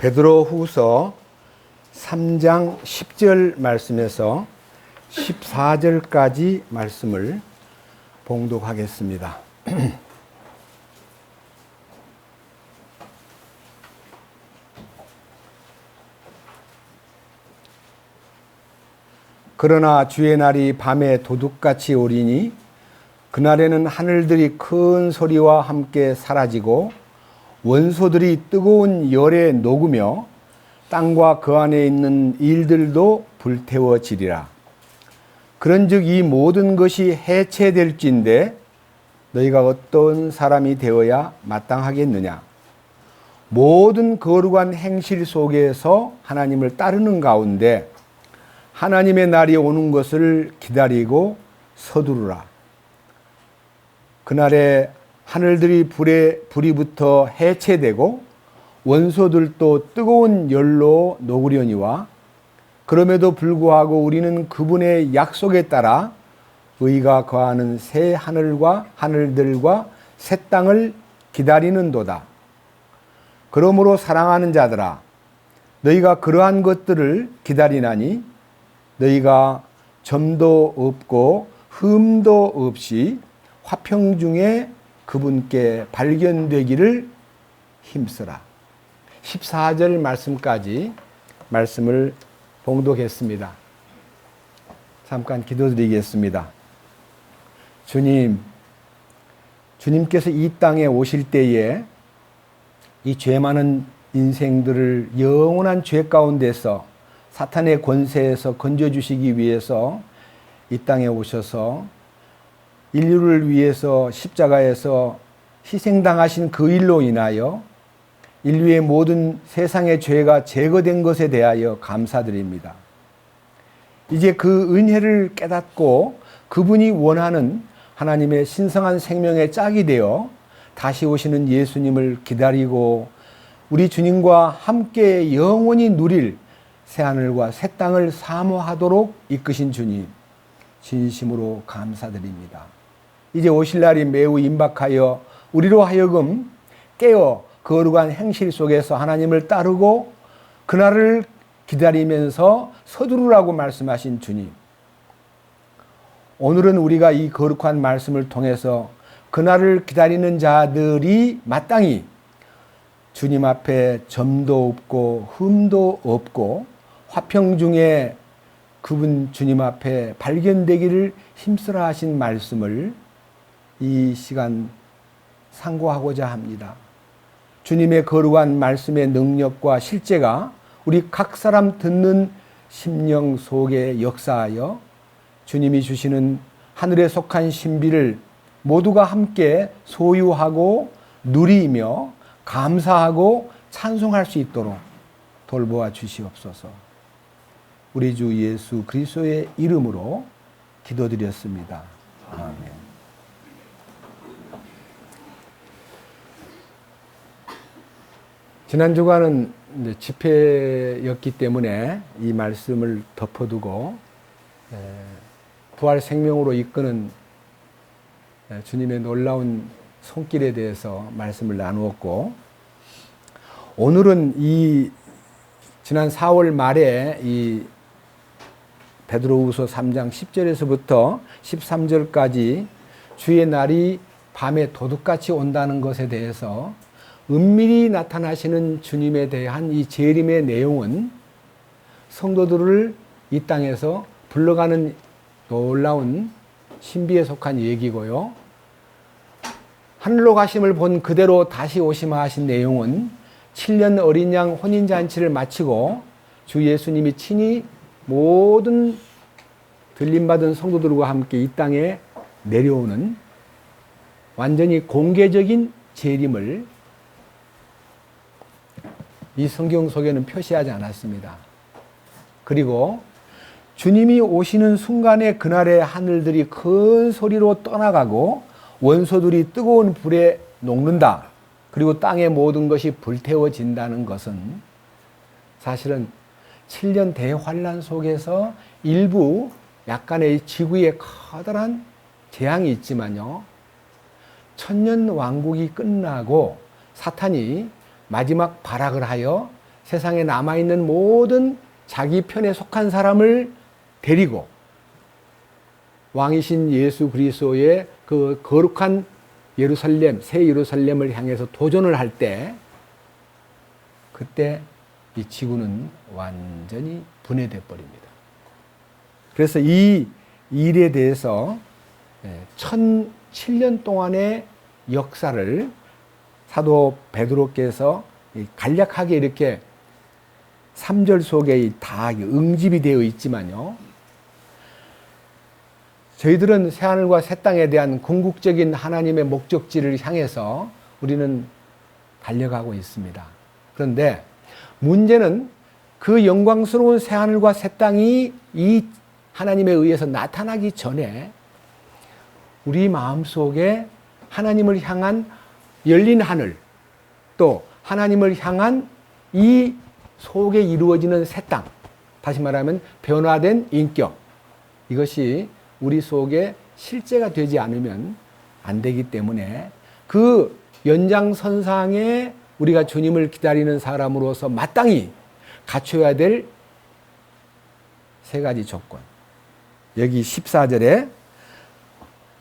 베드로후서 3장 10절 말씀에서 14절까지 말씀을 봉독하겠습니다. 그러나 주의 날이 밤에 도둑같이 오리니 그날에는 하늘들이 큰 소리와 함께 사라지고 원소들이 뜨거운 열에 녹으며 땅과 그 안에 있는 일들도 불태워지리라. 그런즉 이 모든 것이 해체될진데 너희가 어떤 사람이 되어야 마땅하겠느냐? 모든 거룩한 행실 속에서 하나님을 따르는 가운데 하나님의 날이 오는 것을 기다리고 서두르라. 그날에 하늘들이 불이 붙어 해체되고 원소들도 뜨거운 열로 녹으려니와 그럼에도 불구하고 우리는 그분의 약속에 따라 의가 거하는 새 하늘과 하늘들과 새 땅을 기다리는도다. 그러므로 사랑하는 자들아, 너희가 그러한 것들을 기다리나니 너희가 점도 없고 흠도 없이 화평 중에 그분께 발견되기를 힘쓰라. 14절 말씀까지 말씀을 봉독했습니다. 잠깐 기도드리겠습니다. 주님께서 이 땅에 오실 때에 이 죄 많은 인생들을 영원한 죄 가운데서 사탄의 권세에서 건져주시기 위해서 이 땅에 오셔서 인류를 위해서 십자가에서 희생당하신 그 일로 인하여 인류의 모든 세상의 죄가 제거된 것에 대하여 감사드립니다. 이제 그 은혜를 깨닫고 그분이 원하는 하나님의 신성한 생명의 짝이 되어 다시 오시는 예수님을 기다리고 우리 주님과 함께 영원히 누릴 새하늘과 새 땅을 사모하도록 이끄신 주님, 진심으로 감사드립니다. 이제 오실 날이 매우 임박하여 우리로 하여금 깨어 거룩한 행실 속에서 하나님을 따르고 그날을 기다리면서 서두르라고 말씀하신 주님. 오늘은 우리가 이 거룩한 말씀을 통해서 그날을 기다리는 자들이 마땅히 주님 앞에 점도 없고 흠도 없고 화평 중에 그분 주님 앞에 발견되기를 힘쓰라 하신 말씀을 이 시간 상고하고자 합니다. 주님의 거룩한 말씀의 능력과 실제가 우리 각 사람 듣는 심령 속에 역사하여 주님이 주시는 하늘에 속한 신비를 모두가 함께 소유하고 누리며 감사하고 찬송할 수 있도록 돌보아 주시옵소서. 우리 주 예수 그리스도의 이름으로 기도드렸습니다. 아멘. 지난 주간은 집회였기 때문에 이 말씀을 덮어두고 부활 생명으로 이끄는 주님의 놀라운 손길에 대해서 말씀을 나누었고, 오늘은 이 지난 4월 말에 이 베드로후서 3장 10절에서부터 13절까지 주의 날이 밤에 도둑같이 온다는 것에 대해서 은밀히 나타나시는 주님에 대한 이 재림의 내용은 성도들을 이 땅에서 불러가는 놀라운 신비에 속한 얘기고요. 하늘로 가심을 본 그대로 다시 오시마 하신 내용은 7년 어린 양 혼인잔치를 마치고 주 예수님이 친히 모든 들림받은 성도들과 함께 이 땅에 내려오는 완전히 공개적인 재림을 이 성경 속에는 표시하지 않았습니다. 그리고 주님이 오시는 순간에 그날의 하늘들이 큰 소리로 떠나가고 원소들이 뜨거운 불에 녹는다. 그리고 땅의 모든 것이 불태워진다는 것은 사실은 7년 대환란 속에서 일부 약간의 지구에 커다란 재앙이 있지만요, 천년 왕국이 끝나고 사탄이 마지막 발악을 하여 세상에 남아있는 모든 자기 편에 속한 사람을 데리고 왕이신 예수 그리스도의 그 거룩한 예루살렘, 새 예루살렘을 향해서 도전을 할 때, 그때 이 지구는 완전히 분해돼 버립니다. 그래서 이 일에 대해서 1007년 동안의 역사를 사도 베드로께서 간략하게 이렇게 3절 속에 다 응집이 되어 있지만요, 저희들은 새하늘과 새 땅에 대한 궁극적인 하나님의 목적지를 향해서 우리는 달려가고 있습니다. 그런데 문제는 그 영광스러운 새하늘과 새 땅이 이 하나님에 의해서 나타나기 전에 우리 마음속에 하나님을 향한 열린 하늘, 또 하나님을 향한 이 속에 이루어지는 새 땅, 다시 말하면 변화된 인격, 이것이 우리 속에 실제가 되지 않으면 안 되기 때문에 그 연장선상에 우리가 주님을 기다리는 사람으로서 마땅히 갖춰야 될 세 가지 조건. 여기 14절에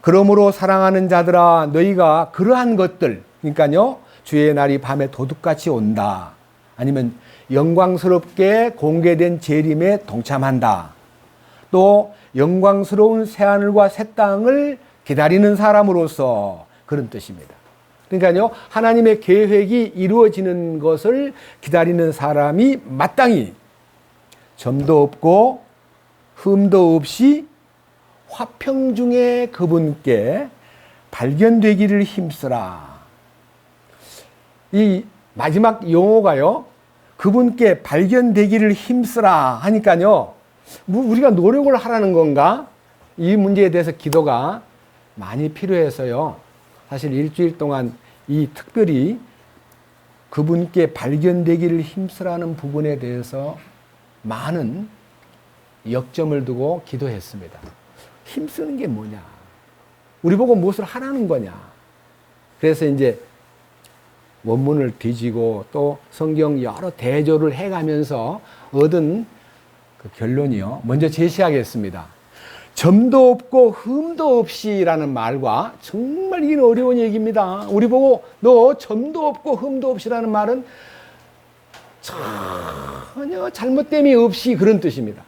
그러므로 사랑하는 자들아 너희가 그러한 것들, 그러니까요, 주의 날이 밤에 도둑같이 온다, 아니면 영광스럽게 공개된 재림에 동참한다, 또 영광스러운 새하늘과 새 땅을 기다리는 사람으로서, 그런 뜻입니다. 그러니까요, 하나님의 계획이 이루어지는 것을 기다리는 사람이 마땅히 점도 없고 흠도 없이 화평 중에 그분께 발견되기를 힘쓰라. 이 마지막 용어가요, 그분께 발견되기를 힘쓰라 하니까요, 우리가 노력을 하라는 건가? 이 문제에 대해서 기도가 많이 필요해서요, 사실 일주일 동안 이 특별히 그분께 발견되기를 힘쓰라는 부분에 대해서 많은 역점을 두고 기도했습니다. 힘쓰는 게 뭐냐? 우리 보고 무엇을 하라는 거냐? 그래서 이제 원문을 뒤지고 또 성경 여러 대조를 해가면서 얻은 그 결론이요, 먼저 제시하겠습니다. 점도 없고 흠도 없이라는 말과, 정말 이게 어려운 얘기입니다. 우리 보고 너 점도 없고 흠도 없이라는 말은 전혀 잘못됨이 없이, 그런 뜻입니다.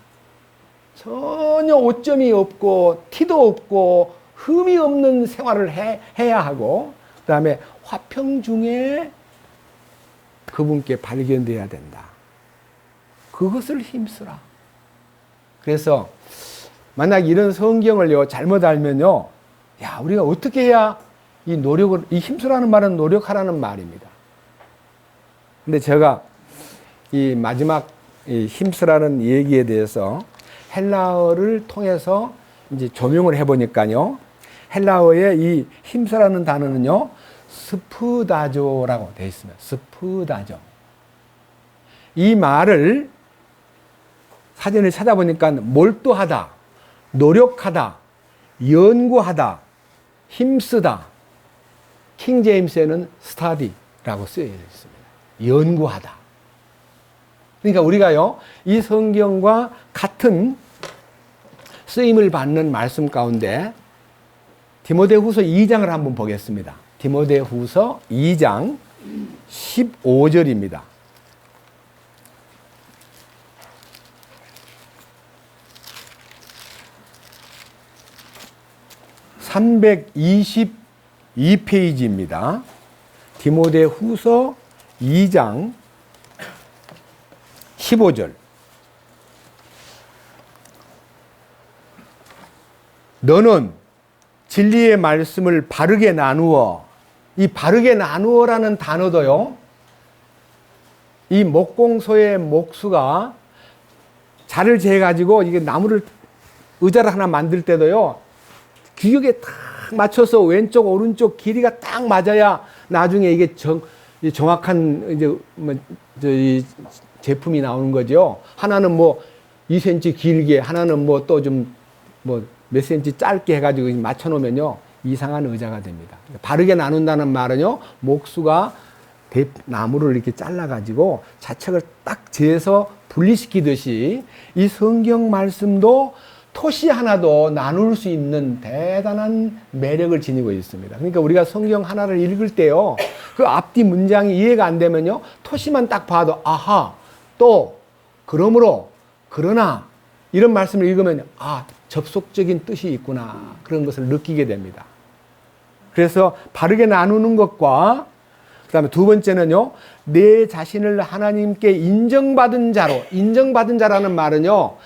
전혀 오점이 없고 티도 없고 흠이 없는 생활을 해야 하고, 그 다음에 화평 중에 그분께 발견돼야 된다. 그것을 힘쓰라. 그래서 만약 이런 성경을요 잘못 알면요, 야, 우리가 어떻게 해야 이 노력을, 이 힘쓰라는 말은 노력하라는 말입니다. 근데 제가 이 마지막 이 힘쓰라는 얘기에 대해서 헬라어를 통해서 이제 조명을 해보니까요, 헬라어의 이 힘쓰라는 단어는요, 스푸다조라고 되어 있습니다. 스푸다조. 이 말을 사전을 찾아보니까 몰두하다, 노력하다, 연구하다, 힘쓰다. 킹제임스에는 스타디라고 쓰여 있습니다. 연구하다. 그러니까 우리가요, 이 성경과 같은 쓰임을 받는 말씀 가운데 디모데후서 2장을 한번 보겠습니다. 디모데후서 2장 15절입니다. (322페이지입니다) 디모데후서 2장 15절. 너는 진리의 말씀을 바르게 나누어, 이 바르게 나누어라는 단어도요, 이 목공소의 목수가 자를 재가지고 이게 나무를, 의자를 하나 만들 때도요, 규격에 딱 맞춰서 왼쪽 오른쪽 길이가 딱 맞아야 나중에 이게 정확한 이제 이 제품이 나오는 거죠. 하나는 뭐 2cm 길게, 하나는 뭐 또 좀 몇 cm 짧게 해가지고 맞춰 놓으면요, 이상한 의자가 됩니다. 바르게 나눈다는 말은요, 목수가 나무를 이렇게 잘라가지고 자책을 딱 재서 분리시키듯이 이 성경 말씀도 토시 하나도 나눌 수 있는 대단한 매력을 지니고 있습니다. 그러니까 우리가 성경 하나를 읽을 때요, 그 앞뒤 문장이 이해가 안 되면요, 토시만 딱 봐도 아하, 또, 그러므로, 그러나 이런 말씀을 읽으면 접속적인 뜻이 있구나, 그런 것을 느끼게 됩니다. 그래서 바르게 나누는 것과 그 다음에 두 번째는요, 내 자신을 하나님께 인정받은 자라는 말은요,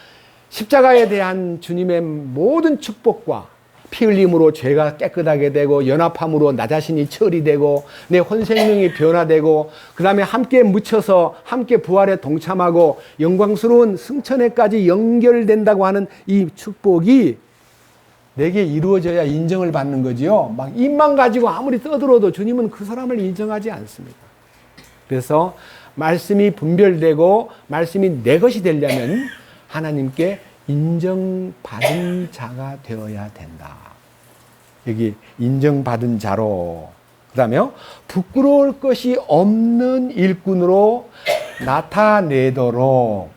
십자가에 대한 주님의 모든 축복과 피 흘림으로 죄가 깨끗하게 되고, 연합함으로 나 자신이 처리되고, 내 혼생명이 변화되고, 그 다음에 함께 묻혀서 함께 부활에 동참하고 영광스러운 승천에까지 연결된다고 하는 이 축복이 내게 이루어져야 인정을 받는 거지요. 막 입만 가지고 아무리 떠들어도 주님은 그 사람을 인정하지 않습니다. 그래서 말씀이 분별되고 말씀이 내 것이 되려면 하나님께 인정받은 자가 되어야 된다. 여기 인정받은 자로, 그 다음에 부끄러울 것이 없는 일꾼으로 나타내도록.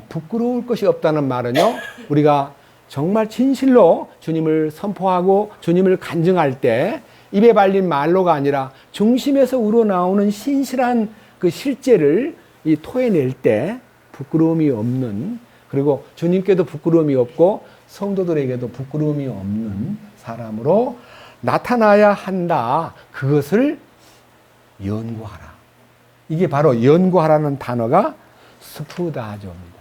부끄러울 것이 없다는 말은요, 우리가 정말 진실로 주님을 선포하고 주님을 간증할 때 입에 발린 말로가 아니라 중심에서 우러나오는 신실한 그 실제를 이 토해낼 때 부끄러움이 없는, 그리고 주님께도 부끄러움이 없고 성도들에게도 부끄러움이 없는 사람으로 나타나야 한다. 그것을 연구하라. 이게 바로 연구하라는 단어가 스푸다조입니다.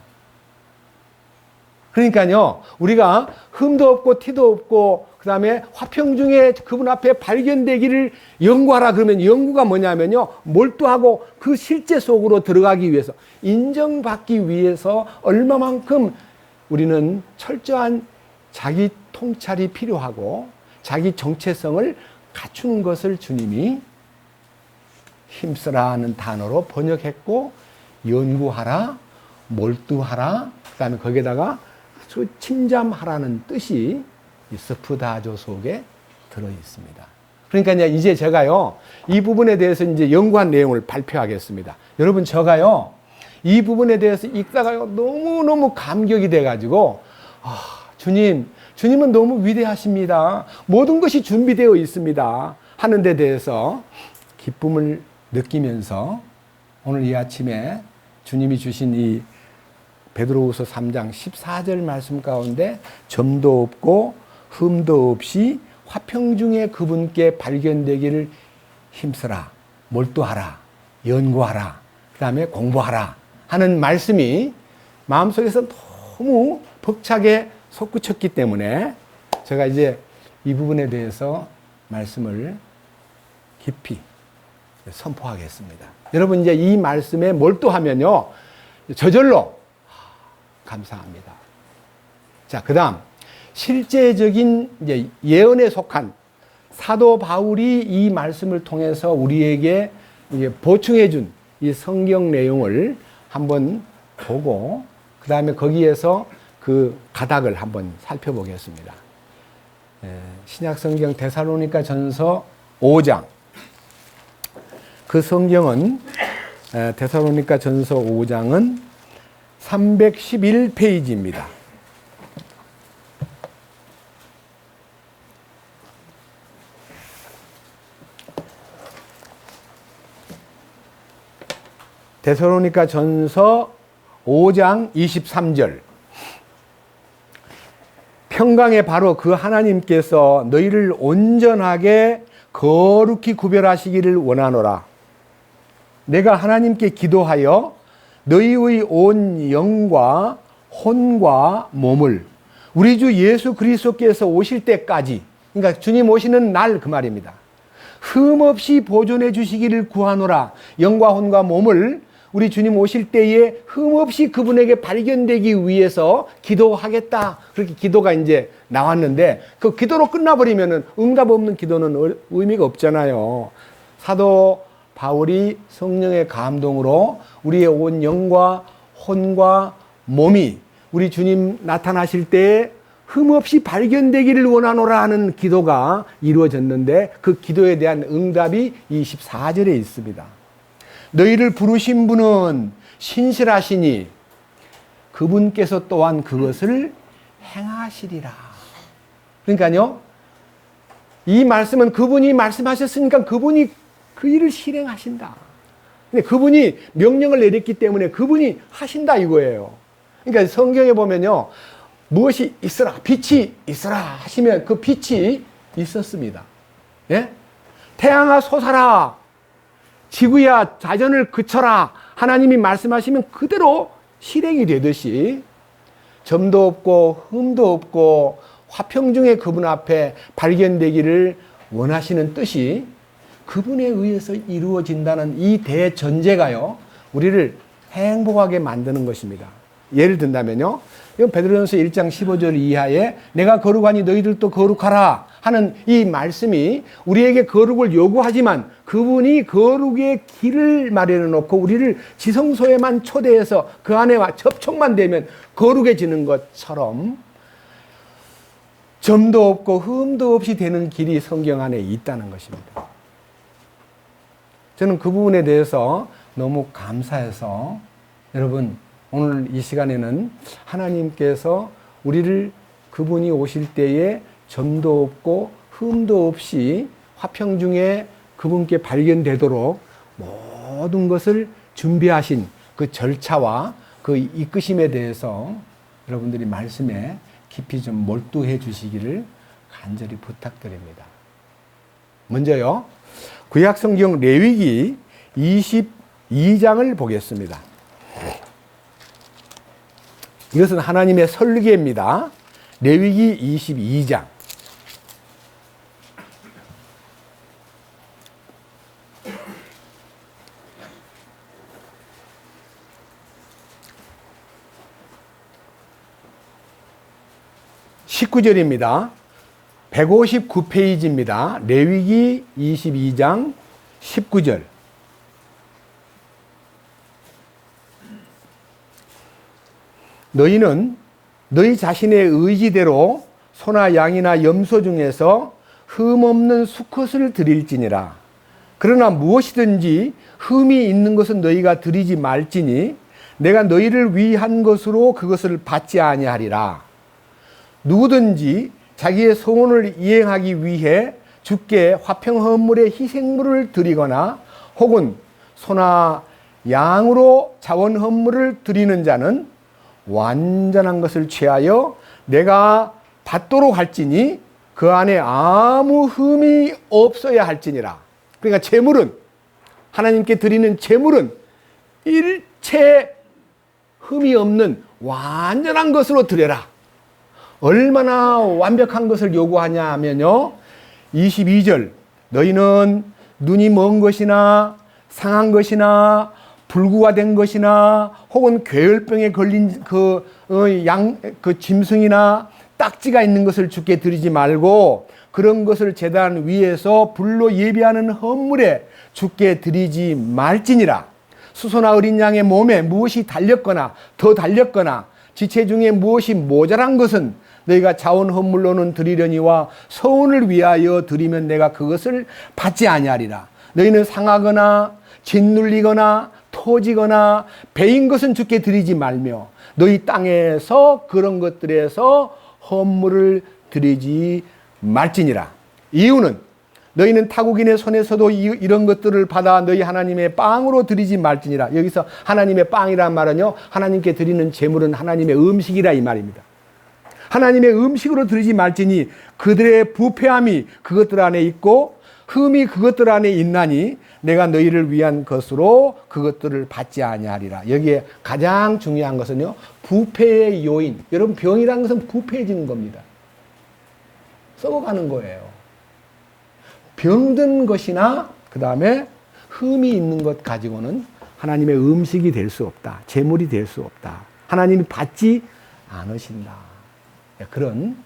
그러니까요, 우리가 흠도 없고 티도 없고 그 다음에 화평 중에 그분 앞에 발견되기를 연구하라 그러면, 연구가 뭐냐면요, 몰두하고 그 실제 속으로 들어가기 위해서, 인정받기 위해서 얼마만큼 우리는 철저한 자기 통찰이 필요하고 자기 정체성을 갖추는 것을 주님이 힘쓰라는 단어로 번역했고, 연구하라, 몰두하라, 그 다음에 거기에다가 아주 침잠하라는 뜻이 이 스푸다조 속에 들어 있습니다. 그러니까 이제 제가요, 이 부분에 대해서 이제 연구한 내용을 발표하겠습니다. 여러분, 제가요, 이 부분에 대해서 읽다가요, 너무너무 감격이 돼가지고, 주님은 너무 위대하십니다. 모든 것이 준비되어 있습니다. 하는 데 대해서 기쁨을 느끼면서 오늘 이 아침에 주님이 주신 이 베드로후서 3장 14절 말씀 가운데 점도 없고 흠도 없이 화평 중에 그분께 발견되기를 힘쓰라, 몰두하라, 연구하라, 그 다음에 공부하라 하는 말씀이 마음속에서 너무 벅차게 솟구쳤기 때문에 제가 이제 이 부분에 대해서 말씀을 깊이 선포하겠습니다. 여러분, 이제 이 말씀에 몰두하면요, 저절로 감사합니다. 자, 그 다음 실제적인 이제 예언에 속한 사도 바울이 이 말씀을 통해서 우리에게 이제 보충해 준 이 성경 내용을 한번 보고, 그 다음에 거기에서 그 가닥을 한번 살펴보겠습니다. 신약 성경 데살로니가 전서 5장. 그 성경은 데살로니가 전서 5장은 311페이지입니다. 데살로니가 전서 5장 23절. 평강의 바로 그 하나님께서 너희를 온전하게 거룩히 구별하시기를 원하노라. 내가 하나님께 기도하여 너희의 온 영과 혼과 몸을 우리 주 예수 그리스도께서 오실 때까지, 그러니까 주님 오시는 날 그 말입니다, 흠없이 보존해 주시기를 구하노라. 영과 혼과 몸을 우리 주님 오실 때에 흠없이 그분에게 발견되기 위해서 기도하겠다. 그렇게 기도가 이제 나왔는데, 그 기도로 끝나버리면 응답 없는 기도는 의미가 없잖아요. 사도 바울이 성령의 감동으로 우리의 온 영과 혼과 몸이 우리 주님 나타나실 때에 흠없이 발견되기를 원하노라 하는 기도가 이루어졌는데, 그 기도에 대한 응답이 24절에 있습니다. 너희를 부르신 분은 신실하시니 그분께서 또한 그것을 행하시리라. 그러니까요, 이 말씀은 그분이 말씀하셨으니까 그분이 그 일을 실행하신다. 근데 그분이 명령을 내렸기 때문에 그분이 하신다 이거예요. 그러니까 성경에 보면요, 무엇이 있으라, 빛이 있으라 하시면 그 빛이 있었습니다. 예? 태양아 솟아라, 지구야 자전을 그쳐라, 하나님이 말씀하시면 그대로 실행이 되듯이 점도 없고 흠도 없고 화평 중에 그분 앞에 발견되기를 원하시는 뜻이 그분에 의해서 이루어진다는 이 대전제가요, 우리를 행복하게 만드는 것입니다. 예를 든다면요, 이건 베드로전서 1장 15절 이하에 내가 거룩하니 너희들도 거룩하라 하는 이 말씀이 우리에게 거룩을 요구하지만 그분이 거룩의 길을 마련해 놓고 우리를 지성소에만 초대해서 그 안에 접촉만 되면 거룩해지는 것처럼 점도 없고 흠도 없이 되는 길이 성경 안에 있다는 것입니다. 저는 그 부분에 대해서 너무 감사해서 여러분, 오늘 이 시간에는 하나님께서 우리를 그분이 오실 때에 점도 없고 흠도 없이 화평 중에 그분께 발견되도록 모든 것을 준비하신 그 절차와 그 이끄심에 대해서 여러분들이 말씀에 깊이 좀 몰두해 주시기를 간절히 부탁드립니다. 먼저요, 구약성경 레위기 22장을 보겠습니다. 이것은 하나님의 설계입니다. 레위기 22장. (19절입니다) 159페이지입니다. 레위기 22장 19절. 너희는 너희 자신의 의지대로 소나 양이나 염소 중에서 흠없는 수컷을 드릴지니라. 그러나 무엇이든지 흠이 있는 것은 너희가 드리지 말지니 내가 너희를 위한 것으로 그것을 받지 아니하리라. 누구든지 자기의 소원을 이행하기 위해 주께 화평 헌물의 희생물을 드리거나 혹은 소나 양으로 자원 헌물을 드리는 자는 완전한 것을 취하여 내가 받도록 할지니 그 안에 아무 흠이 없어야 할지니라. 그러니까 제물은, 하나님께 드리는 제물은 일체 흠이 없는 완전한 것으로 드려라. 얼마나 완벽한 것을 요구하냐 하면요, 22절 너희는 눈이 먼 것이나 상한 것이나 불구가 된 것이나 혹은 괴혈병에 걸린 그 짐승이나 딱지가 있는 것을 주께 드리지 말고 그런 것을 제단 위에서 불로 예비하는 헌물에 주께 드리지 말지니라. 수소나 어린 양의 몸에 무엇이 달렸거나 더 달렸거나 지체 중에 무엇이 모자란 것은 너희가 자원 헌물로는 드리려니와 서원을 위하여 드리면 내가 그것을 받지 아니하리라. 너희는 상하거나 짓눌리거나 토지거나 배인 것은 주께 드리지 말며 너희 땅에서 그런 것들에서 헌물을 드리지 말지니라. 이유는 너희는 타국인의 손에서도 이런 것들을 받아 너희 하나님의 빵으로 드리지 말지니라. 여기서 하나님의 빵이란 말은요, 하나님께 드리는 제물은 하나님의 음식이라 이 말입니다. 하나님의 음식으로 드리지 말지니 그들의 부패함이 그것들 안에 있고 흠이 그것들 안에 있나니 내가 너희를 위한 것으로 그것들을 받지 아니하리라. 여기에 가장 중요한 것은요, 부패의 요인. 여러분, 병이라는 것은 부패해지는 겁니다. 썩어가는 거예요. 병든 것이나 그 다음에 흠이 있는 것 가지고는 하나님의 음식이 될 수 없다. 제물이 될 수 없다. 하나님이 받지 않으신다. 그런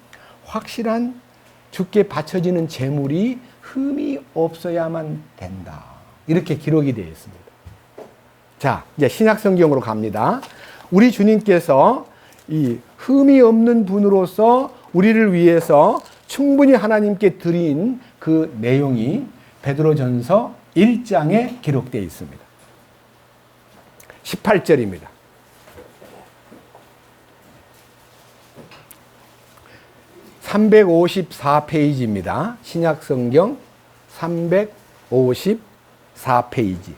확실한 주께 바쳐지는 제물이 흠이 없어야만 된다. 이렇게 기록이 되어 있습니다. 자, 이제 신약 성경으로 갑니다. 우리 주님께서 이 흠이 없는 분으로서 우리를 위해서 충분히 하나님께 드린 그 내용이 베드로전서 1장에 기록되어 있습니다. 18절입니다. (354페이지입니다) 신약성경 354페이지.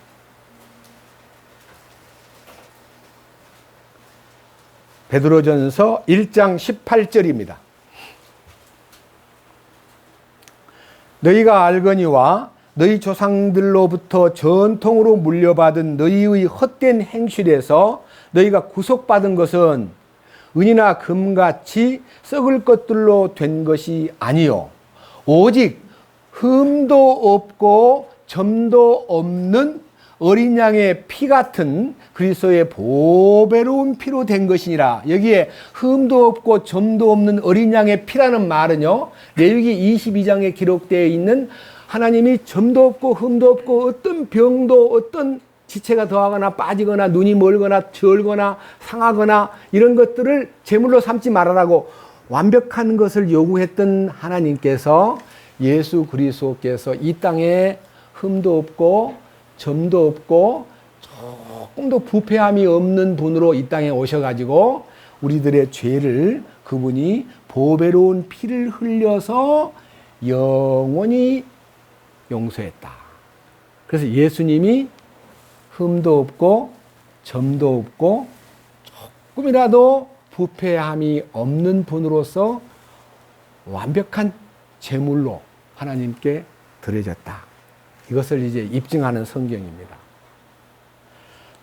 베드로전서 1장 18절입니다. 너희가 알거니와 너희 조상들로부터 전통으로 물려받은 너희의 헛된 행실에서 너희가 구속받은 것은 은이나 금같이 썩을 것들로 된 것이 아니요 오직 흠도 없고 점도 없는 어린 양의 피 같은 그리스도의 보배로운 피로 된 것이니라. 여기에 흠도 없고 점도 없는 어린 양의 피라는 말은요, 레위기 22장에 기록되어 있는 하나님이 점도 없고 흠도 없고 어떤 병도 어떤 지체가 더하거나 빠지거나 눈이 멀거나 절거나 상하거나 이런 것들을 제물로 삼지 말아라고 완벽한 것을 요구했던 하나님께서 예수 그리스도께서 이 땅에 흠도 없고 점도 없고 조금도 부패함이 없는 분으로 이 땅에 오셔가지고 우리들의 죄를 그분이 보배로운 피를 흘려서 영원히 용서했다. 그래서 예수님이 흠도 없고 점도 없고 조금이라도 부패함이 없는 분으로서 완벽한 제물로 하나님께 드려졌다. 이것을 이제 입증하는 성경입니다.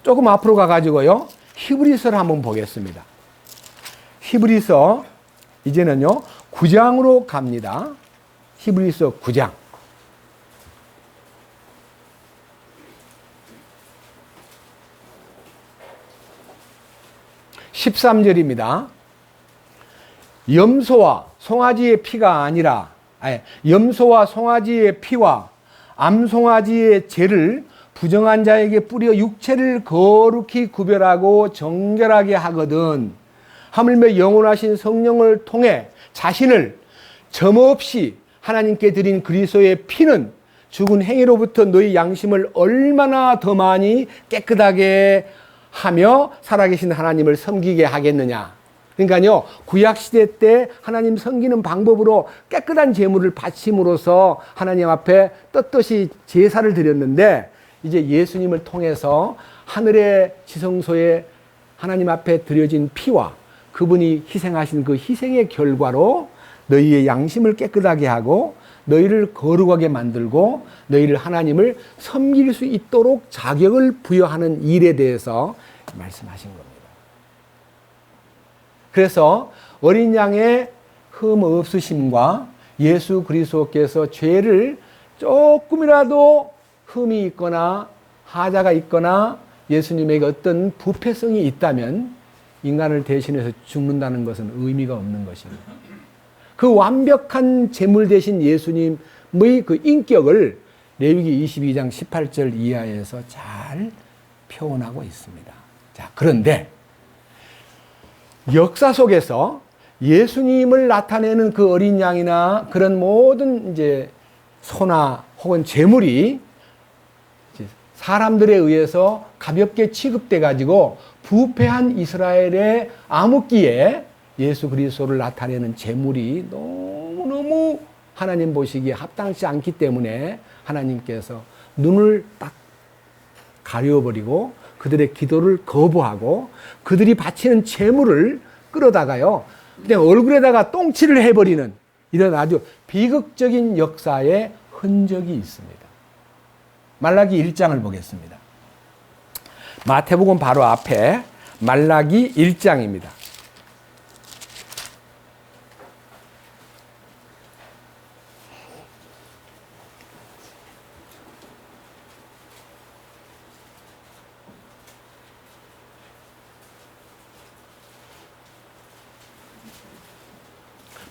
조금 앞으로 가가지고요, 히브리서를 한번 보겠습니다. 히브리서, 이제는요, 9장으로 갑니다. 히브리서 9장. 13절입니다. 염소와 송아지의 피가 아니라, 염소와 송아지의 피와 암송아지의 죄를 부정한 자에게 뿌려 육체를 거룩히 구별하고 정결하게 하거든 하물며 영원하신 성령을 통해 자신을 점없이 하나님께 드린 그리스도의 피는 죽은 행위로부터 너희 양심을 얼마나 더 많이 깨끗하게 하며 살아계신 하나님을 섬기게 하겠느냐. 그러니까요, 구약시대 때 하나님 섬기는 방법으로 깨끗한 제물을 바침으로써 하나님 앞에 떳떳이 제사를 드렸는데, 이제 예수님을 통해서 하늘의 지성소에 하나님 앞에 드려진 피와 그분이 희생하신 그 희생의 결과로 너희의 양심을 깨끗하게 하고 너희를 거룩하게 만들고 너희를 하나님을 섬길 수 있도록 자격을 부여하는 일에 대해서 말씀하신 겁니다. 그래서 어린 양의 흠 없으심과 예수 그리스도께서 죄를 조금이라도 흠이 있거나 하자가 있거나 예수님에게 어떤 부패성이 있다면 인간을 대신해서 죽는다는 것은 의미가 없는 것입니다. 그 완벽한 제물 대신 예수님의 그 인격을 레위기 22장 18절 이하에서 잘 표현하고 있습니다. 자, 그런데 역사 속에서 예수님을 나타내는 그 어린 양이나 그런 모든 이제 소나 혹은 제물이 사람들에 의해서 가볍게 취급돼 가지고 부패한 이스라엘의 암흑기에 예수 그리스도를 나타내는 제물이 너무너무 하나님 보시기에 합당치 않기 때문에 하나님께서 눈을 딱 가려버리고 그들의 기도를 거부하고 그들이 바치는 제물을 끌어다가요, 그냥 얼굴에다가 똥칠을 해버리는 이런 아주 비극적인 역사의 흔적이 있습니다. 말라기 1장을 보겠습니다. 마태복음 바로 앞에 말라기 1장입니다.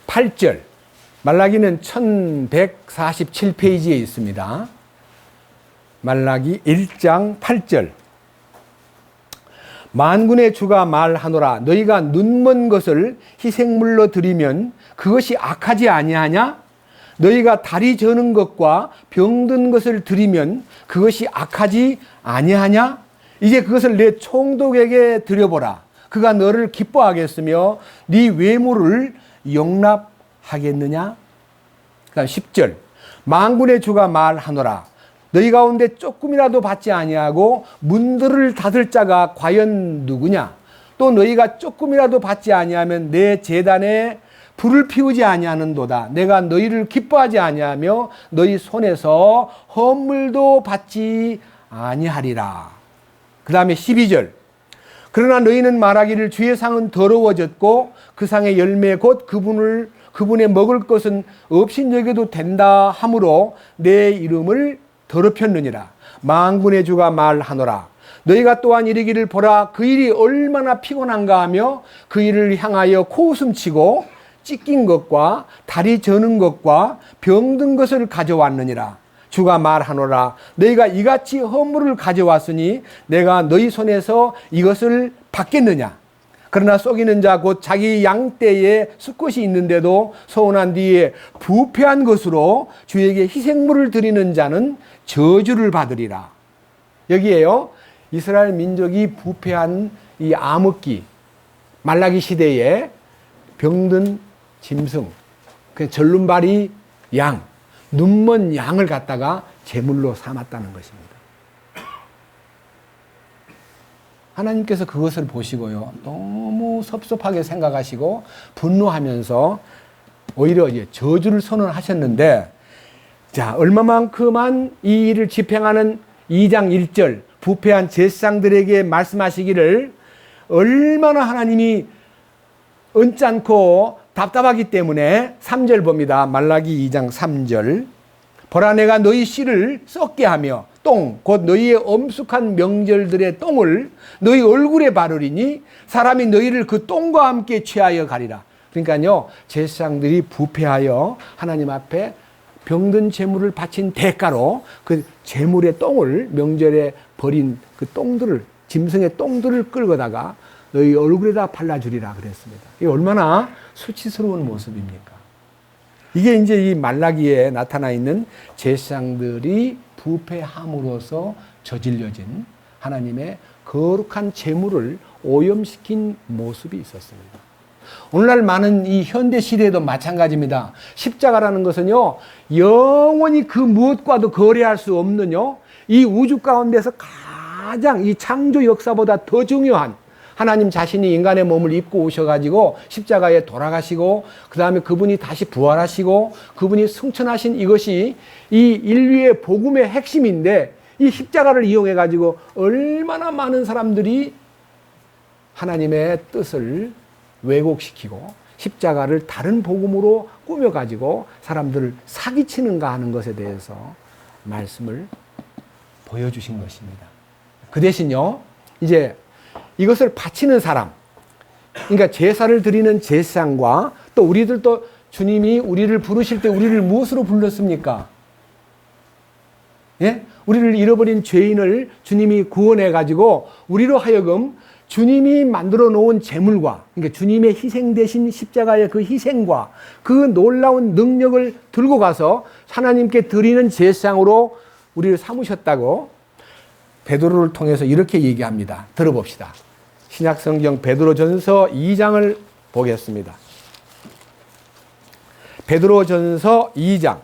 (8절) 말라기는 1147페이지에 있습니다. 말라기 1장 8절. 만군의 주가 말하노라. 너희가 눈먼 것을 희생물로 드리면 그것이 악하지 아니하냐? 너희가 다리 저는 것과 병든 것을 드리면 그것이 악하지 아니하냐? 이제 그것을 내 총독에게 드려보라. 그가 너를 기뻐하겠으며 네 외모를 용납하겠느냐? 그다음 10절. 만군의 주가 말하노라. 너희 가운데 조금이라도 받지 아니하고 문들을 닫을 자가 과연 누구냐? 또 너희가 조금이라도 받지 아니하면 내 제단에 불을 피우지 아니하는도다. 내가 너희를 기뻐하지 아니하며 너희 손에서 헌물도 받지 아니하리라. 그 다음에 12절. 그러나 너희는 말하기를 주의 상은 더러워졌고 그 상의 열매 곧 그분의 먹을 것은 없인 여겨도 된다 하므로 내 이름을 더럽혔느니라. 만군의 주가 말하노라. 너희가 또한 이르기를 보라 그 일이 얼마나 피곤한가 하며 그 일을 향하여 코웃음치고 찢긴 것과 다리 저는 것과 병든 것을 가져왔느니라. 주가 말하노라. 너희가 이같이 허물을 가져왔으니 내가 너희 손에서 이것을 받겠느냐? 그러나 속이는 자 곧 자기 양떼에 수컷이 있는데도 서운한 뒤에 부패한 것으로 주에게 희생물을 드리는 자는 저주를 받으리라. 여기에요. 이스라엘 민족이 부패한 이 암흑기 말라기 시대에 병든 짐승, 절름발이 양, 눈먼 양을 갖다가 제물로 삼았다는 것입니다. 하나님께서 그것을 보시고요, 너무 섭섭하게 생각하시고 분노하면서 오히려 이제 저주를 선언하셨는데, 자, 얼마만큼만 이 일을 집행하는 2장 1절 부패한 제사장들에게 말씀하시기를 얼마나 하나님이 언짢고 답답하기 때문에 3절 봅니다. 말라기 2장 3절. 보라 내가 너희 씨를 썩게 하며 똥 곧 너희의 엄숙한 명절들의 똥을 너희 얼굴에 바르리니 사람이 너희를 그 똥과 함께 취하여 가리라. 그러니까요, 제사장들이 부패하여 하나님 앞에 병든 제물을 바친 대가로 그 제물의 똥을, 명절에 버린 그 똥들을, 짐승의 똥들을 끌고다가 너희 얼굴에다 발라주리라 그랬습니다. 이게 얼마나 수치스러운 모습입니까? 이게 이제 이 말라기에 나타나 있는 제사장들이 부패함으로써 저질려진 하나님의 거룩한 제물을 오염시킨 모습이 있었습니다. 오늘날 많은 이 현대 시대에도 마찬가지입니다. 십자가라는 것은요, 영원히 그 무엇과도 거래할 수 없는요, 이 우주 가운데서 가장 이 창조 역사보다 더 중요한 하나님 자신이 인간의 몸을 입고 오셔가지고 십자가에 돌아가시고 그 다음에 그분이 다시 부활하시고 그분이 승천하신 이것이 이 인류의 복음의 핵심인데, 이 십자가를 이용해가지고 얼마나 많은 사람들이 하나님의 뜻을 왜곡시키고 십자가를 다른 복음으로 꾸며가지고 사람들을 사기치는가 하는 것에 대해서 말씀을 보여주신 것입니다. 그 대신요, 이제 이것을 바치는 사람, 그러니까 제사를 드리는 제사장과 또 우리들도 주님이 우리를 부르실 때 우리를 무엇으로 불렀습니까? 예? 우리를 잃어버린 죄인을 주님이 구원해가지고 우리로 하여금 주님이 만들어 놓은 제물과, 그러니까 주님의 희생 대신 십자가의 그 희생과 그 놀라운 능력을 들고 가서 하나님께 드리는 제사장으로 우리를 삼으셨다고 베드로를 통해서 이렇게 얘기합니다. 들어봅시다. 신약성경 베드로전서 2장을 보겠습니다. 베드로전서 2장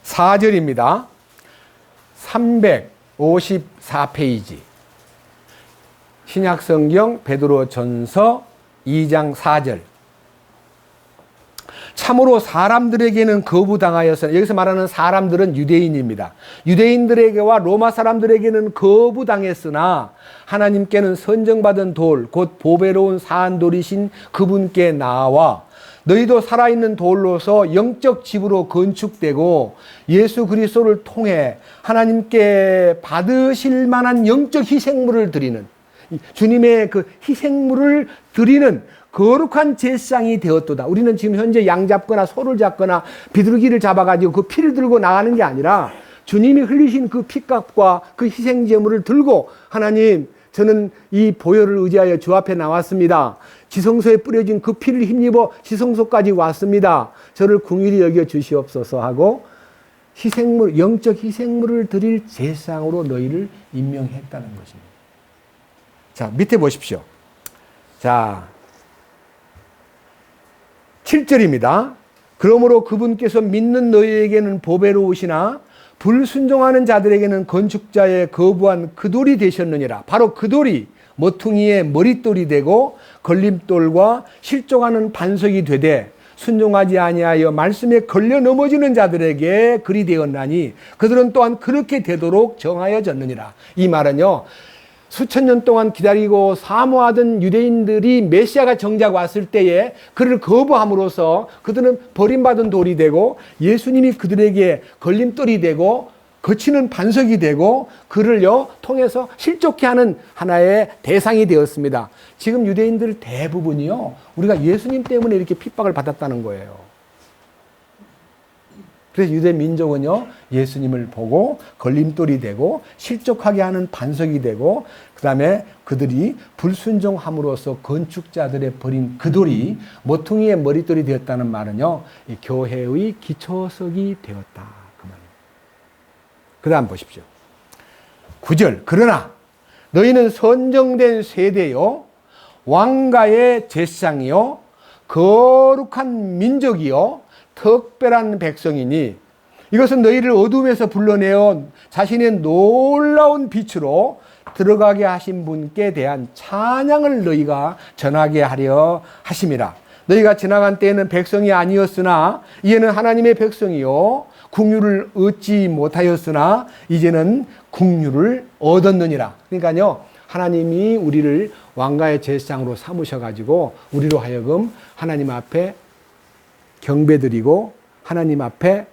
4절입니다. 354페이지. 신약성경 베드로전서 2장 4절. 참으로 사람들에게는 거부당하여서, 여기서 말하는 사람들은 유대인입니다. 유대인들에게와 로마 사람들에게는 거부당했으나 하나님께는 선정받은 돌, 곧 보배로운 사한돌이신 그분께 나와 너희도 살아있는 돌로서 영적 집으로 건축되고 예수 그리스도를 통해 하나님께 받으실 만한 영적 희생물을 드리는, 주님의 그 희생물을 드리는 거룩한 제사장이 되었도다. 우리는 지금 현재 양 잡거나 소를 잡거나 비둘기를 잡아가지고 그 피를 들고 나가는 게 아니라 주님이 흘리신 그 피값과 그 희생제물을 들고 하나님 저는 이 보혈을 의지하여 주 앞에 나왔습니다. 지성소에 뿌려진 그 피를 힘입어 지성소까지 왔습니다. 저를 긍휼히 여겨 주시옵소서 하고 희생물, 영적 희생물을 드릴 제사장으로 너희를 임명했다는 것입니다. 자, 밑에 보십시오. 자, 7절입니다. 그러므로 그분께서 믿는 너희에게는 보배로우시나 불순종하는 자들에게는 건축자의 거부한 그 돌이 되셨느니라. 바로 그 돌이 모퉁이의 머릿돌이 되고 걸림돌과 실족하는 반석이 되되 순종하지 아니하여 말씀에 걸려 넘어지는 자들에게 그리 되었나니 그들은 또한 그렇게 되도록 정하여졌느니라. 이 말은요, 수천 년 동안 기다리고 사모하던 유대인들이 메시아가 정작 왔을 때에 그를 거부함으로써 그들은 버림받은 돌이 되고 예수님이 그들에게 걸림돌이 되고 거치는 반석이 되고 그를요 통해서 실족케 하는 하나의 대상이 되었습니다. 지금 유대인들 대부분이요, 우리가 예수님 때문에 이렇게 핍박을 받았다는 거예요. 그래서 유대 민족은요, 예수님을 보고 걸림돌이 되고 실족하게 하는 반석이 되고, 그 다음에 그들이 불순종함으로써 건축자들의 버린 그 돌이 모퉁이의 머릿돌이 되었다는 말은요, 이 교회의 기초석이 되었다, 그 말입니다. 그 다음 보십시오. 9절. 그러나 너희는 선정된 세대요, 왕가의 제사장이요, 거룩한 민족이요, 특별한 백성이니 이것은 너희를 어둠에서 불러내어 자신의 놀라운 빛으로 들어가게 하신 분께 대한 찬양을 너희가 전하게 하려 하심이라. 너희가 지나간 때에는 백성이 아니었으나 이제는 하나님의 백성이요 긍휼을 얻지 못하였으나 이제는 긍휼을 얻었느니라. 그러니까요, 하나님이 우리를 왕가의 제사장으로 삼으셔가지고 우리로 하여금 하나님 앞에 경배드리고 하나님 앞에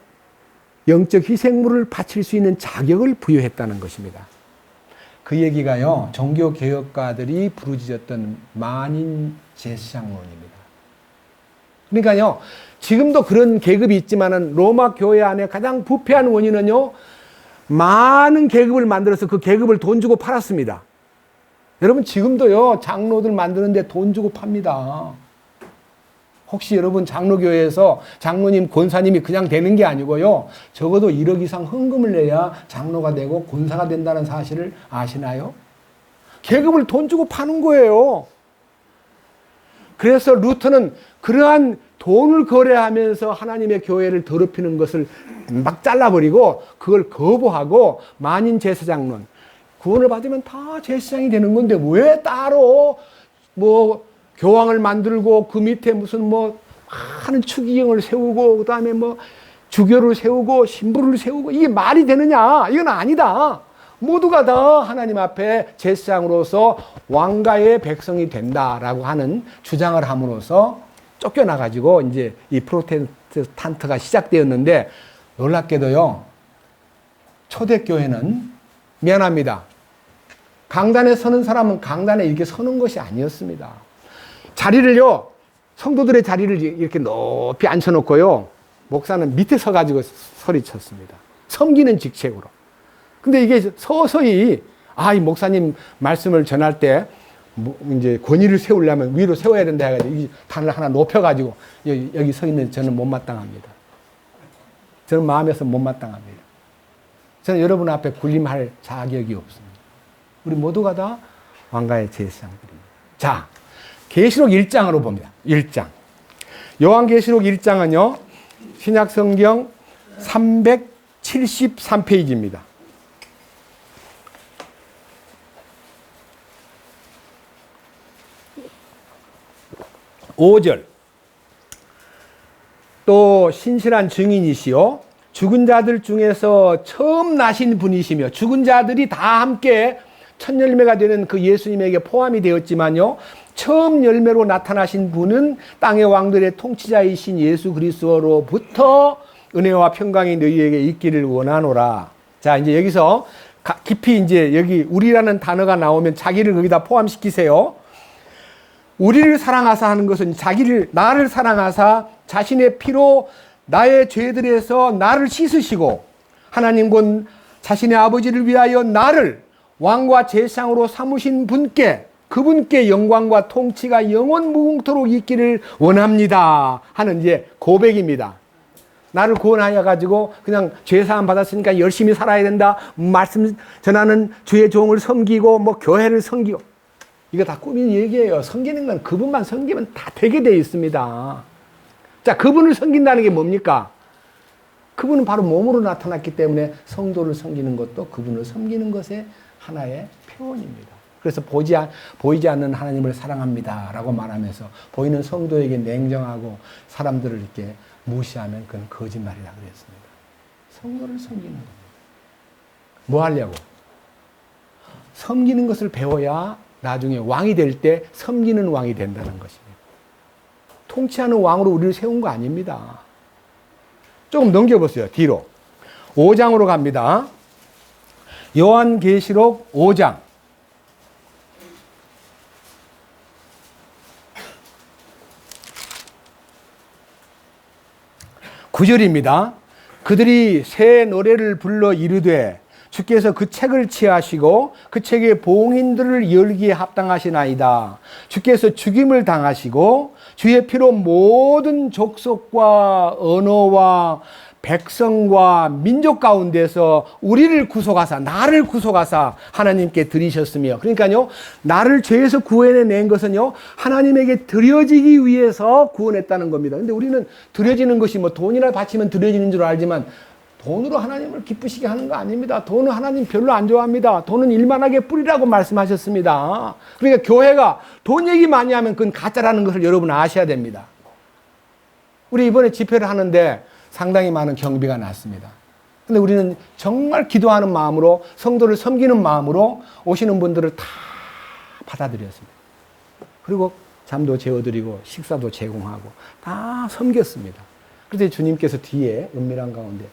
영적 희생물을 바칠 수 있는 자격을 부여했다는 것입니다. 그 얘기가요, 종교개혁가들이 부르짖었던 만인 제사장론입니다. 그러니까요, 지금도 그런 계급이 있지만은 로마 교회 안에 가장 부패한 원인은요, 많은 계급을 만들어서 그 계급을 돈 주고 팔았습니다. 여러분, 지금도요, 장로들 만드는데 돈 주고 팝니다. 혹시 여러분 장로교회에서 장로님, 권사님이 그냥 되는 게 아니고요, 적어도 1억 이상 헌금을 내야 장로가 되고 권사가 된다는 사실을 아시나요? 계급을 돈 주고 파는 거예요. 그래서 루터는 그러한 돈을 거래하면서 하나님의 교회를 더럽히는 것을 막 잘라버리고 그걸 거부하고 만인 제사장론, 구원을 받으면 다 제사장이 되는 건데 왜 따로 뭐 교황을 만들고 그 밑에 무슨 뭐 많은 추기경을 세우고 그다음에 뭐 주교를 세우고 신부를 세우고 이게 말이 되느냐? 이건 아니다. 모두가 다 하나님 앞에 제사장으로서 왕가의 백성이 된다라고 하는 주장을 함으로써 쫓겨나가지고 이제 이 프로테스탄트가 시작되었는데, 놀랍게도요, 초대교회는 미안합니다, 강단에 서는 사람은 강단에 이렇게 서는 것이 아니었습니다. 자리를요, 성도들의 자리를 이렇게 높이 앉혀놓고요, 목사는 밑에 서가지고 소리쳤습니다. 섬기는 직책으로. 근데 이게 서서히, 이 목사님 말씀을 전할 때, 이제 권위를 세우려면 위로 세워야 된다 해가지고, 이 단을 하나 높여가지고, 여기 서 있는 저는 못마땅합니다. 저는 마음에서 못마땅합니다. 저는 여러분 앞에 군림할 자격이 없습니다. 우리 모두가 다 왕가의 제사장들입니다. 자, 계시록 1장으로 봅니다. 1장. 요한계시록 1장은요, 신약성경 373페이지입니다. 5절. 또 신실한 증인이시요 죽은 자들 중에서 처음 나신 분이시며, 죽은 자들이 다 함께 첫 열매가 되는 그 예수님에게 포함이 되었지만요, 처음 열매로 나타나신 분은 땅의 왕들의 통치자이신 예수 그리스도로부터 은혜와 평강이 너희에게 있기를 원하노라. 자, 이제 여기서 깊이 이제 여기 우리라는 단어가 나오면 자기를 거기다 포함시키세요. 우리를 사랑하사 하는 것은 나를 사랑하사 자신의 피로 나의 죄들에서 나를 씻으시고, 하나님 곧 자신의 아버지를 위하여 나를 왕과 제사장으로 삼으신 분께, 그분께 영광과 통치가 영원 무궁토록 있기를 원합니다 하는 이제 고백입니다. 나를 구원하여 가지고 그냥 죄사함 받았으니까 열심히 살아야 된다, 말씀 전하는 주의 종을 섬기고 뭐 교회를 섬기고, 이거 다 꾸민 얘기예요. 섬기는 건 그분만 섬기면 다 되게 되어 있습니다. 자, 그분을 섬긴다는 게 뭡니까? 그분은 바로 몸으로 나타났기 때문에 성도를 섬기는 것도 그분을 섬기는 것의 하나의 표현입니다. 그래서 보이지 않는 하나님을 사랑합니다 라고 말하면서 보이는 성도에게 냉정하고 사람들을 이렇게 무시하면 그건 거짓말이라고 그랬습니다. 성도를 섬기는 겁니다. 뭐 하려고? 섬기는 것을 배워야 나중에 왕이 될 때 섬기는 왕이 된다는 것입니다. 통치하는 왕으로 우리를 세운 거 아닙니다. 조금 넘겨보세요. 뒤로. 5장으로 갑니다. 요한계시록 5장. 9절입니다. 그들이 새 노래를 불러 이르되 주께서 그 책을 취하시고 그 책의 봉인들을 열기에 합당하시나이다. 주께서 죽임을 당하시고 주의 피로 모든 족속과 언어와 백성과 민족 가운데서 우리를 구속하사, 나를 구속하사 하나님께 드리셨으며, 그러니까요, 나를 죄에서 구원해낸 것은요, 하나님에게 드려지기 위해서 구원했다는 겁니다. 근데 우리는 드려지는 것이 뭐 돈이나 바치면 드려지는 줄 알지만 돈으로 하나님을 기쁘시게 하는 거 아닙니다. 돈은 하나님 별로 안 좋아합니다. 돈은 일만하게 뿌리라고 말씀하셨습니다. 그러니까 교회가 돈 얘기 많이 하면 그건 가짜라는 것을 여러분 아셔야 됩니다. 우리 이번에 집회를 하는데 상당히 많은 경비가 났습니다. 근데 우리는 정말 기도하는 마음으로, 성도를 섬기는 마음으로 오시는 분들을 다 받아들였습니다. 그리고 잠도 재워드리고 식사도 제공하고 다 섬겼습니다. 그래서 주님께서 뒤에 은밀한 가운데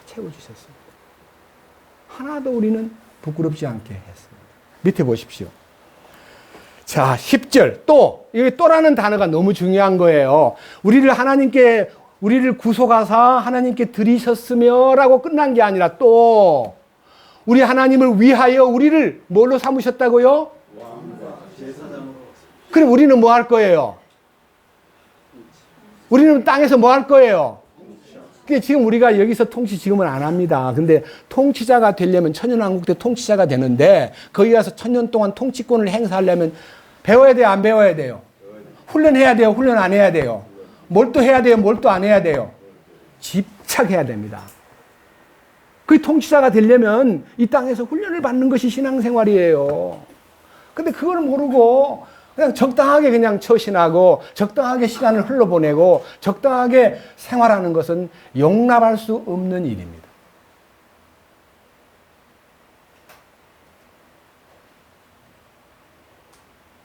채워주셨습니다. 하나도 우리는 부끄럽지 않게 했습니다. 밑에 보십시오. 자, 10절. 또, 여기 또라는 단어가 너무 중요한 거예요. 우리를 구속하사 하나님께 드리셨으며 라고 끝난 게 아니라 또, 우리 하나님을 위하여 우리를 뭘로 삼으셨다고요? 그럼 우리는 뭐 할 거예요? 우리는 땅에서 뭐 할 거예요? 지금 우리가 여기서 통치 지금은 안 합니다. 근데 통치자가 되려면 천년왕국 때 통치자가 되는데 거기 가서 천년 동안 통치권을 행사하려면 배워야 돼요? 안 배워야 돼요? 훈련해야 돼요? 훈련 안 해야 돼요? 뭘 또 해야 돼요? 뭘 또 안 해야 돼요? 집착해야 됩니다. 그 통치자가 되려면 이 땅에서 훈련을 받는 것이 신앙생활이에요. 근데 그걸 모르고 그냥 적당하게 그냥 처신하고 적당하게 시간을 흘러보내고 적당하게 생활하는 것은 용납할 수 없는 일입니다.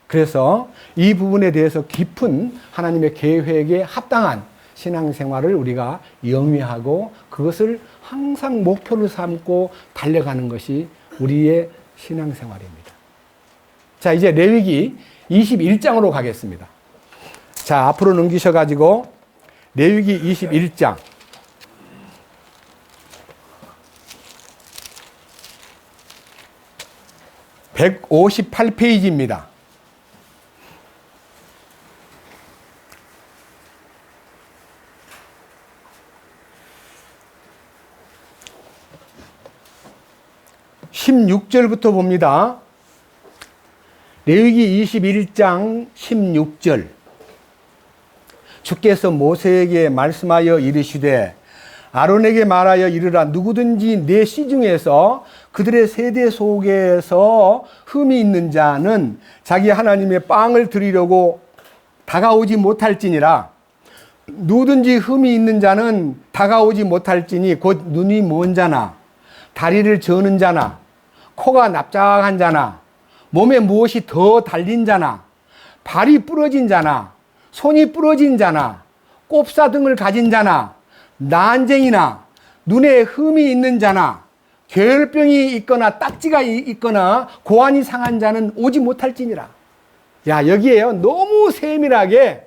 그래서 이 부분에 대해서 깊은 하나님의 계획에 합당한 신앙생활을 우리가 영위하고 그것을 항상 목표로 삼고 달려가는 것이 우리의 신앙생활입니다. 자, 이제 레위기 21장으로 가겠습니다. 자, 앞으로 넘기셔가지고 레위기 21장 158페이지입니다. (16절부터) 봅니다. 레위기 21장 16절. 주께서 모세에게 말씀하여 이르시되 아론에게 말하여 이르라. 누구든지 내 씨 중에서 그들의 세대 속에서 흠이 있는 자는 자기 하나님의 빵을 드리려고 다가오지 못할지니라. 누구든지 흠이 있는 자는 다가오지 못할지니 곧 눈이 먼 자나 다리를 저는 자나 코가 납작한 자나 몸에 무엇이 더 달린 자나 발이 부러진 자나 손이 부러진 자나 꼽사등을 가진 자나 난쟁이나 눈에 흠이 있는 자나 괴혈병이 있거나 딱지가 있거나 고환이 상한 자는 오지 못할지니라. 야, 여기에요. 너무 세밀하게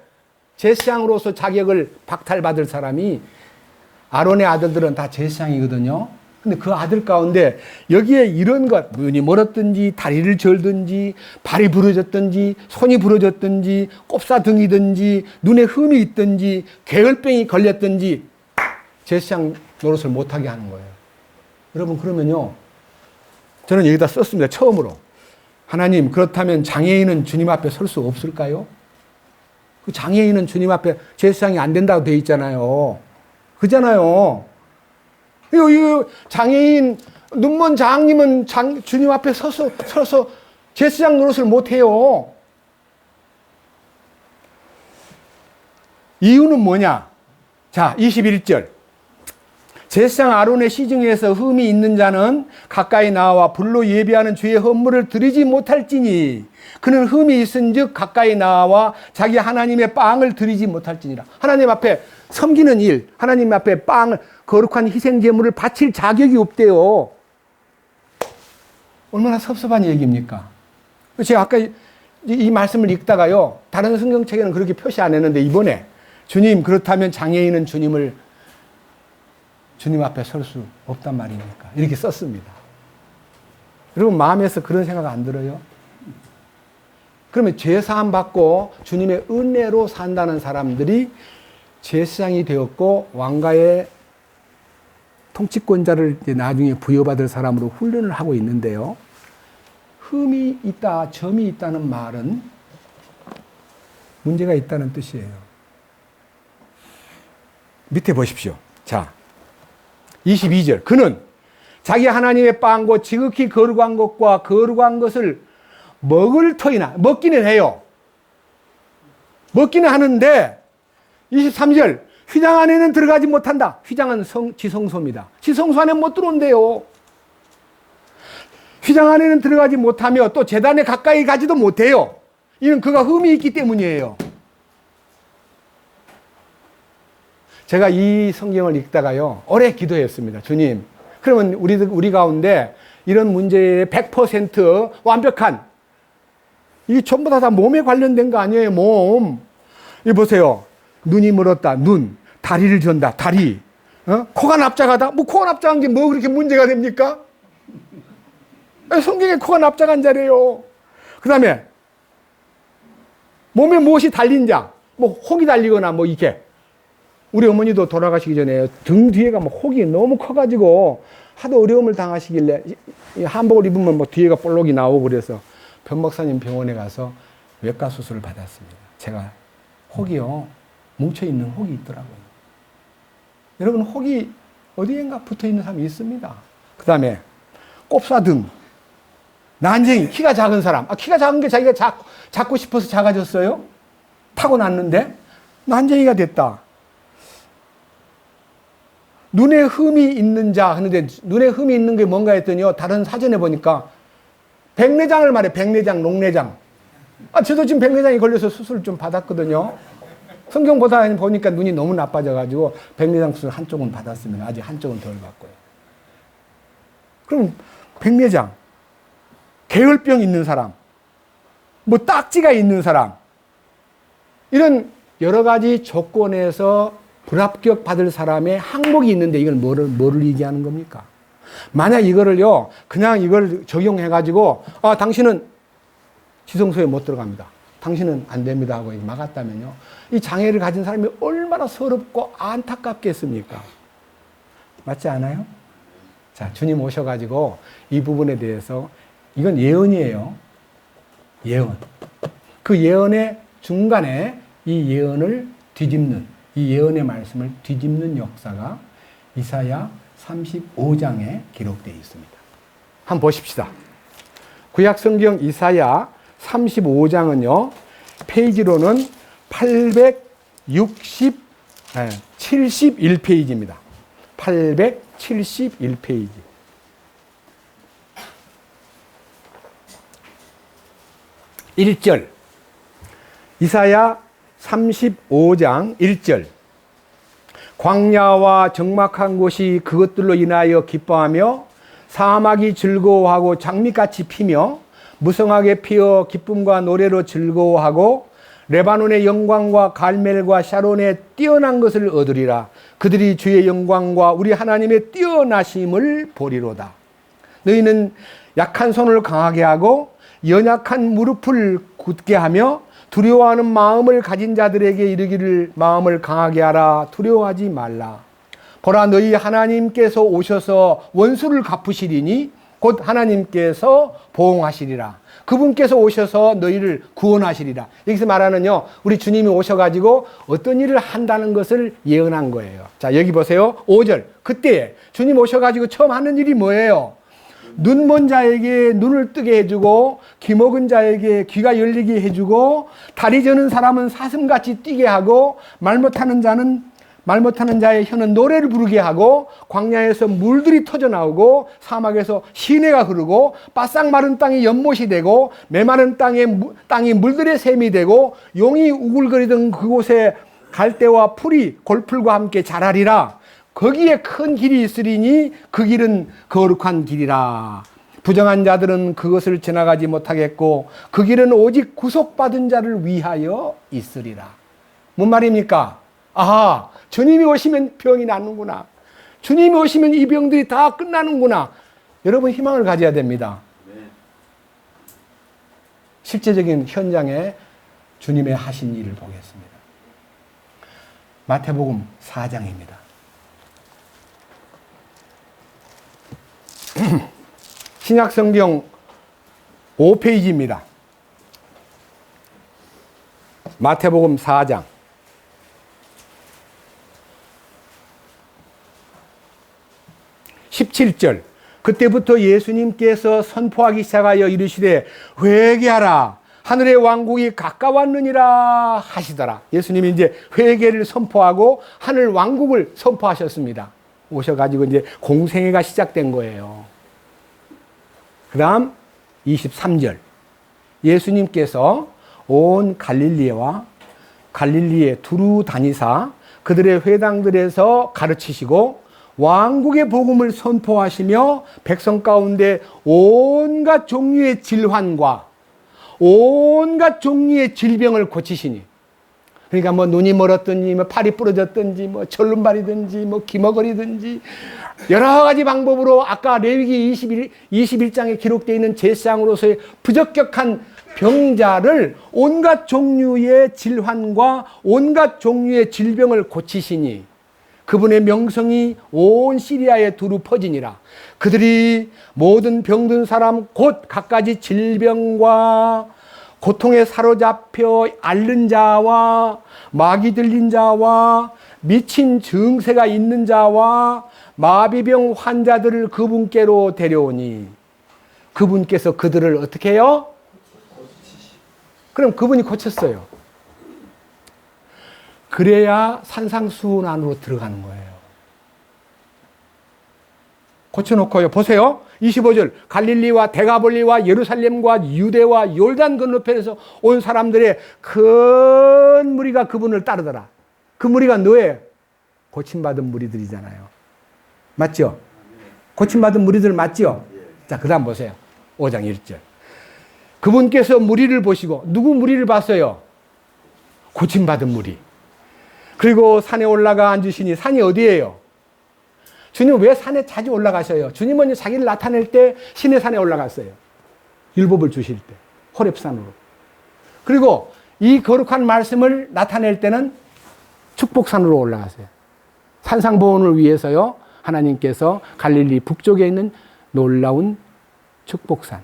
제사장으로서 자격을 박탈받을 사람이, 아론의 아들들은 다 제사장이거든요. 근데 그 아들 가운데 여기에 이런 것, 눈이 멀었든지 다리를 절든지 발이 부러졌든지 손이 부러졌든지 꼽사등이든지 눈에 흠이 있든지 괴혈병이 걸렸든지 제사장 노릇을 못하게 하는 거예요. 여러분, 그러면요, 저는 여기다 썼습니다. 처음으로. 하나님, 그렇다면 장애인은 주님 앞에 설 수 없을까요? 그 장애인은 주님 앞에 제사장이 안 된다고 돼 있잖아요. 그잖아요. 이 장애인, 눈먼 장님은 주님 앞에 서서 제사장 노릇을 못해요. 이유는 뭐냐? 자, 21절. 제사장 아론의 시중에서 흠이 있는 자는 가까이 나와 불로 예비하는 주의 헌물을 드리지 못할지니 그는 흠이 있은즉 가까이 나와 자기 하나님의 빵을 드리지 못할지니라. 하나님 앞에 섬기는 일, 하나님 앞에 빵을, 거룩한 희생 제물을 바칠 자격이 없대요. 얼마나 섭섭한 얘기입니까? 제가 아까 이 말씀을 읽다가요, 다른 성경책에는 그렇게 표시 안 했는데 이번에 주님, 그렇다면 장애인은 주님 앞에 설 수 없단 말입니까? 이렇게 썼습니다. 여러분, 마음에서 그런 생각 안 들어요? 그러면 죄사함 받고 주님의 은혜로 산다는 사람들이 제사장이 되었고 왕가의 통치권자를 나중에 부여받을 사람으로 훈련을 하고 있는데요. 흠이 있다, 점이 있다는 말은 문제가 있다는 뜻이에요. 밑에 보십시오. 자, 22절. 그는 자기 하나님의 빵과 지극히 거룩한 것과 거룩한 것을 먹을 터이나, 먹기는 해요. 먹기는 하는데 23절. 휘장 안에는 들어가지 못한다. 휘장은 지성소입니다. 지성소 안에 못 들어온대요. 휘장 안에는 들어가지 못하며 또 제단에 가까이 가지도 못해요. 이는 그가 흠이 있기 때문이에요. 제가 이 성경을 읽다가요, 오래 기도했습니다. 주님, 그러면 우리 가운데 이런 문제에 100% 완벽한, 이게 전부 다 몸에 관련된 거 아니에요, 몸. 이 보세요. 눈이 멀었다, 눈. 다리를 전다, 다리. 코가 납작하다? 뭐 코가 납작한 게 뭐 그렇게 문제가 됩니까? 성경에 코가 납작한 자래요. 그 다음에 몸에 무엇이 달린 자, 뭐 혹이 달리거나 뭐 이렇게. 우리 어머니도 돌아가시기 전에 등 뒤에가 뭐 혹이 너무 커가지고 하도 어려움을 당하시길래 한복을 입으면 뭐 뒤에가 볼록이 나오고 그래서 변목사님 병원에 가서 외과 수술을 받았습니다. 제가 혹이요, 뭉쳐있는 혹이 있더라고요. 여러분, 혹이 어디엔가 붙어있는 사람이 있습니다. 그 다음에 꼽사등, 난쟁이, 키가 작은 사람. 키가 작은 게 자기가 작고 싶어서 작아졌어요? 타고났는데 난쟁이가 됐다. 눈에 흠이 있는 자 하는데 눈에 흠이 있는 게 뭔가 했더니요, 다른 사전에 보니까 백내장을 말해. 백내장, 녹내장. 저도 지금 백내장이 걸려서 수술 좀 받았거든요. 성경 보니까 눈이 너무 나빠져가지고 백내장 수술 한쪽은 받았으면 아직 한쪽은 덜 받고요. 그럼 백내장, 괴혈병 있는 사람, 뭐 딱지가 있는 사람, 이런 여러 가지 조건에서 불합격 받을 사람의 항목이 있는데 이건 뭐를 얘기하는 겁니까? 만약 이거를요, 그냥 이걸 적용해가지고, 당신은 지성소에 못 들어갑니다. 당신은 안 됩니다 하고 막았다면요, 이 장애를 가진 사람이 얼마나 서럽고 안타깝겠습니까? 맞지 않아요? 자, 주님 오셔가지고 이 부분에 대해서, 이건 예언이에요. 예언. 그 예언의 중간에 이 예언을 뒤집는, 이 예언의 말씀을 뒤집는 역사가 이사야 35장에 기록되어 있습니다. 한번 보십시다. 구약성경 이사야 35장은요, 페이지로는 71페이지입니다. 871페이지. 1절. 이사야 35장 1절. 광야와 적막한 곳이 그것들로 인하여 기뻐하며 사막이 즐거워하고 장미같이 피며 무성하게 피어 기쁨과 노래로 즐거워하고 레바논의 영광과 갈멜과 샤론의 뛰어난 것을 얻으리라. 그들이 주의 영광과 우리 하나님의 뛰어나심을 보리로다. 너희는 약한 손을 강하게 하고 연약한 무릎을 굳게 하며 두려워하는 마음을 가진 자들에게 이르기를 마음을 강하게 하라. 두려워하지 말라. 보라, 너희 하나님께서 오셔서 원수를 갚으시리니 곧 하나님께서 보응하시리라. 그분께서 오셔서 너희를 구원하시리라. 여기서 말하는요, 우리 주님이 오셔가지고 어떤 일을 한다는 것을 예언한 거예요. 자, 여기 보세요. 5절. 그때 주님 오셔가지고 처음 하는 일이 뭐예요? 눈 먼 자에게 눈을 뜨게 해주고, 귀 먹은 자에게 귀가 열리게 해주고, 다리 저는 사람은 사슴같이 뛰게 하고, 말 못하는 자의 혀는 노래를 부르게 하고, 광야에서 물들이 터져 나오고, 사막에서 시내가 흐르고, 바싹 마른 땅이 연못이 되고, 메마른 땅이 물들의 샘이 되고, 용이 우글거리던 그곳에 갈대와 풀이 골풀과 함께 자라리라. 거기에 큰 길이 있으리니 그 길은 거룩한 길이라. 부정한 자들은 그것을 지나가지 못하겠고 그 길은 오직 구속받은 자를 위하여 있으리라. 뭔 말입니까? 아하, 주님이 오시면 병이 낫는구나. 주님이 오시면 이 병들이 다 끝나는구나. 여러분, 희망을 가져야 됩니다. 실제적인 현장에 주님의 하신 일을 보겠습니다. 마태복음 4장입니다. 신약성경 5페이지입니다. 마태복음 4장 17절. 그때부터 예수님께서 선포하기 시작하여 이르시되 회개하라, 하늘의 왕국이 가까웠느니라 하시더라. 예수님이 이제 회개를 선포하고 하늘 왕국을 선포하셨습니다. 오셔가지고 이제 공생애가 시작된 거예요. 그 다음 23절. 예수님께서 온 갈릴리에 두루 다니사 그들의 회당들에서 가르치시고 왕국의 복음을 선포하시며 백성 가운데 온갖 종류의 질환과 온갖 종류의 질병을 고치시니, 그러니까 뭐 눈이 멀었든지 뭐 팔이 부러졌든지 뭐 절름발이든지 뭐 기머거리든지 여러 가지 방법으로 아까 레위기 21장에 기록되어 있는 제사장으로서의 부적격한 병자를 온갖 종류의 질환과 온갖 종류의 질병을 고치시니 그분의 명성이 온 시리아에 두루 퍼지니라. 그들이 모든 병든 사람 곧 갖가지 질병과 고통에 사로잡혀 앓는 자와 마귀 들린 자와 미친 증세가 있는 자와 마비병 환자들을 그분께로 데려오니 그분께서 그들을 어떻게 해요? 그럼 그분이 고쳤어요. 그래야 산상수훈 안으로 들어가는 거예요. 고쳐놓고요. 보세요. 25절. 갈릴리와 데가볼리와 예루살렘과 유대와 요르단 건너편에서 온 사람들의 큰 무리가 그분을 따르더라. 그 무리가 너의 고침받은 무리들이잖아요. 맞죠? 고침받은 무리들 맞죠? 자, 그 다음 보세요. 5장 1절. 그분께서 무리를 보시고, 누구 무리를 봤어요? 고침받은 무리. 그리고 산에 올라가 앉으시니, 산이 어디예요? 주님 왜 산에 자주 올라가셔요? 주님은 자기를 나타낼 때 신의 산에 올라갔어요. 율법을 주실 때 호렙산으로. 그리고 이 거룩한 말씀을 나타낼 때는 축복산으로 올라가세요. 산상보훈을 위해서요, 하나님께서 갈릴리 북쪽에 있는 놀라운 축복산.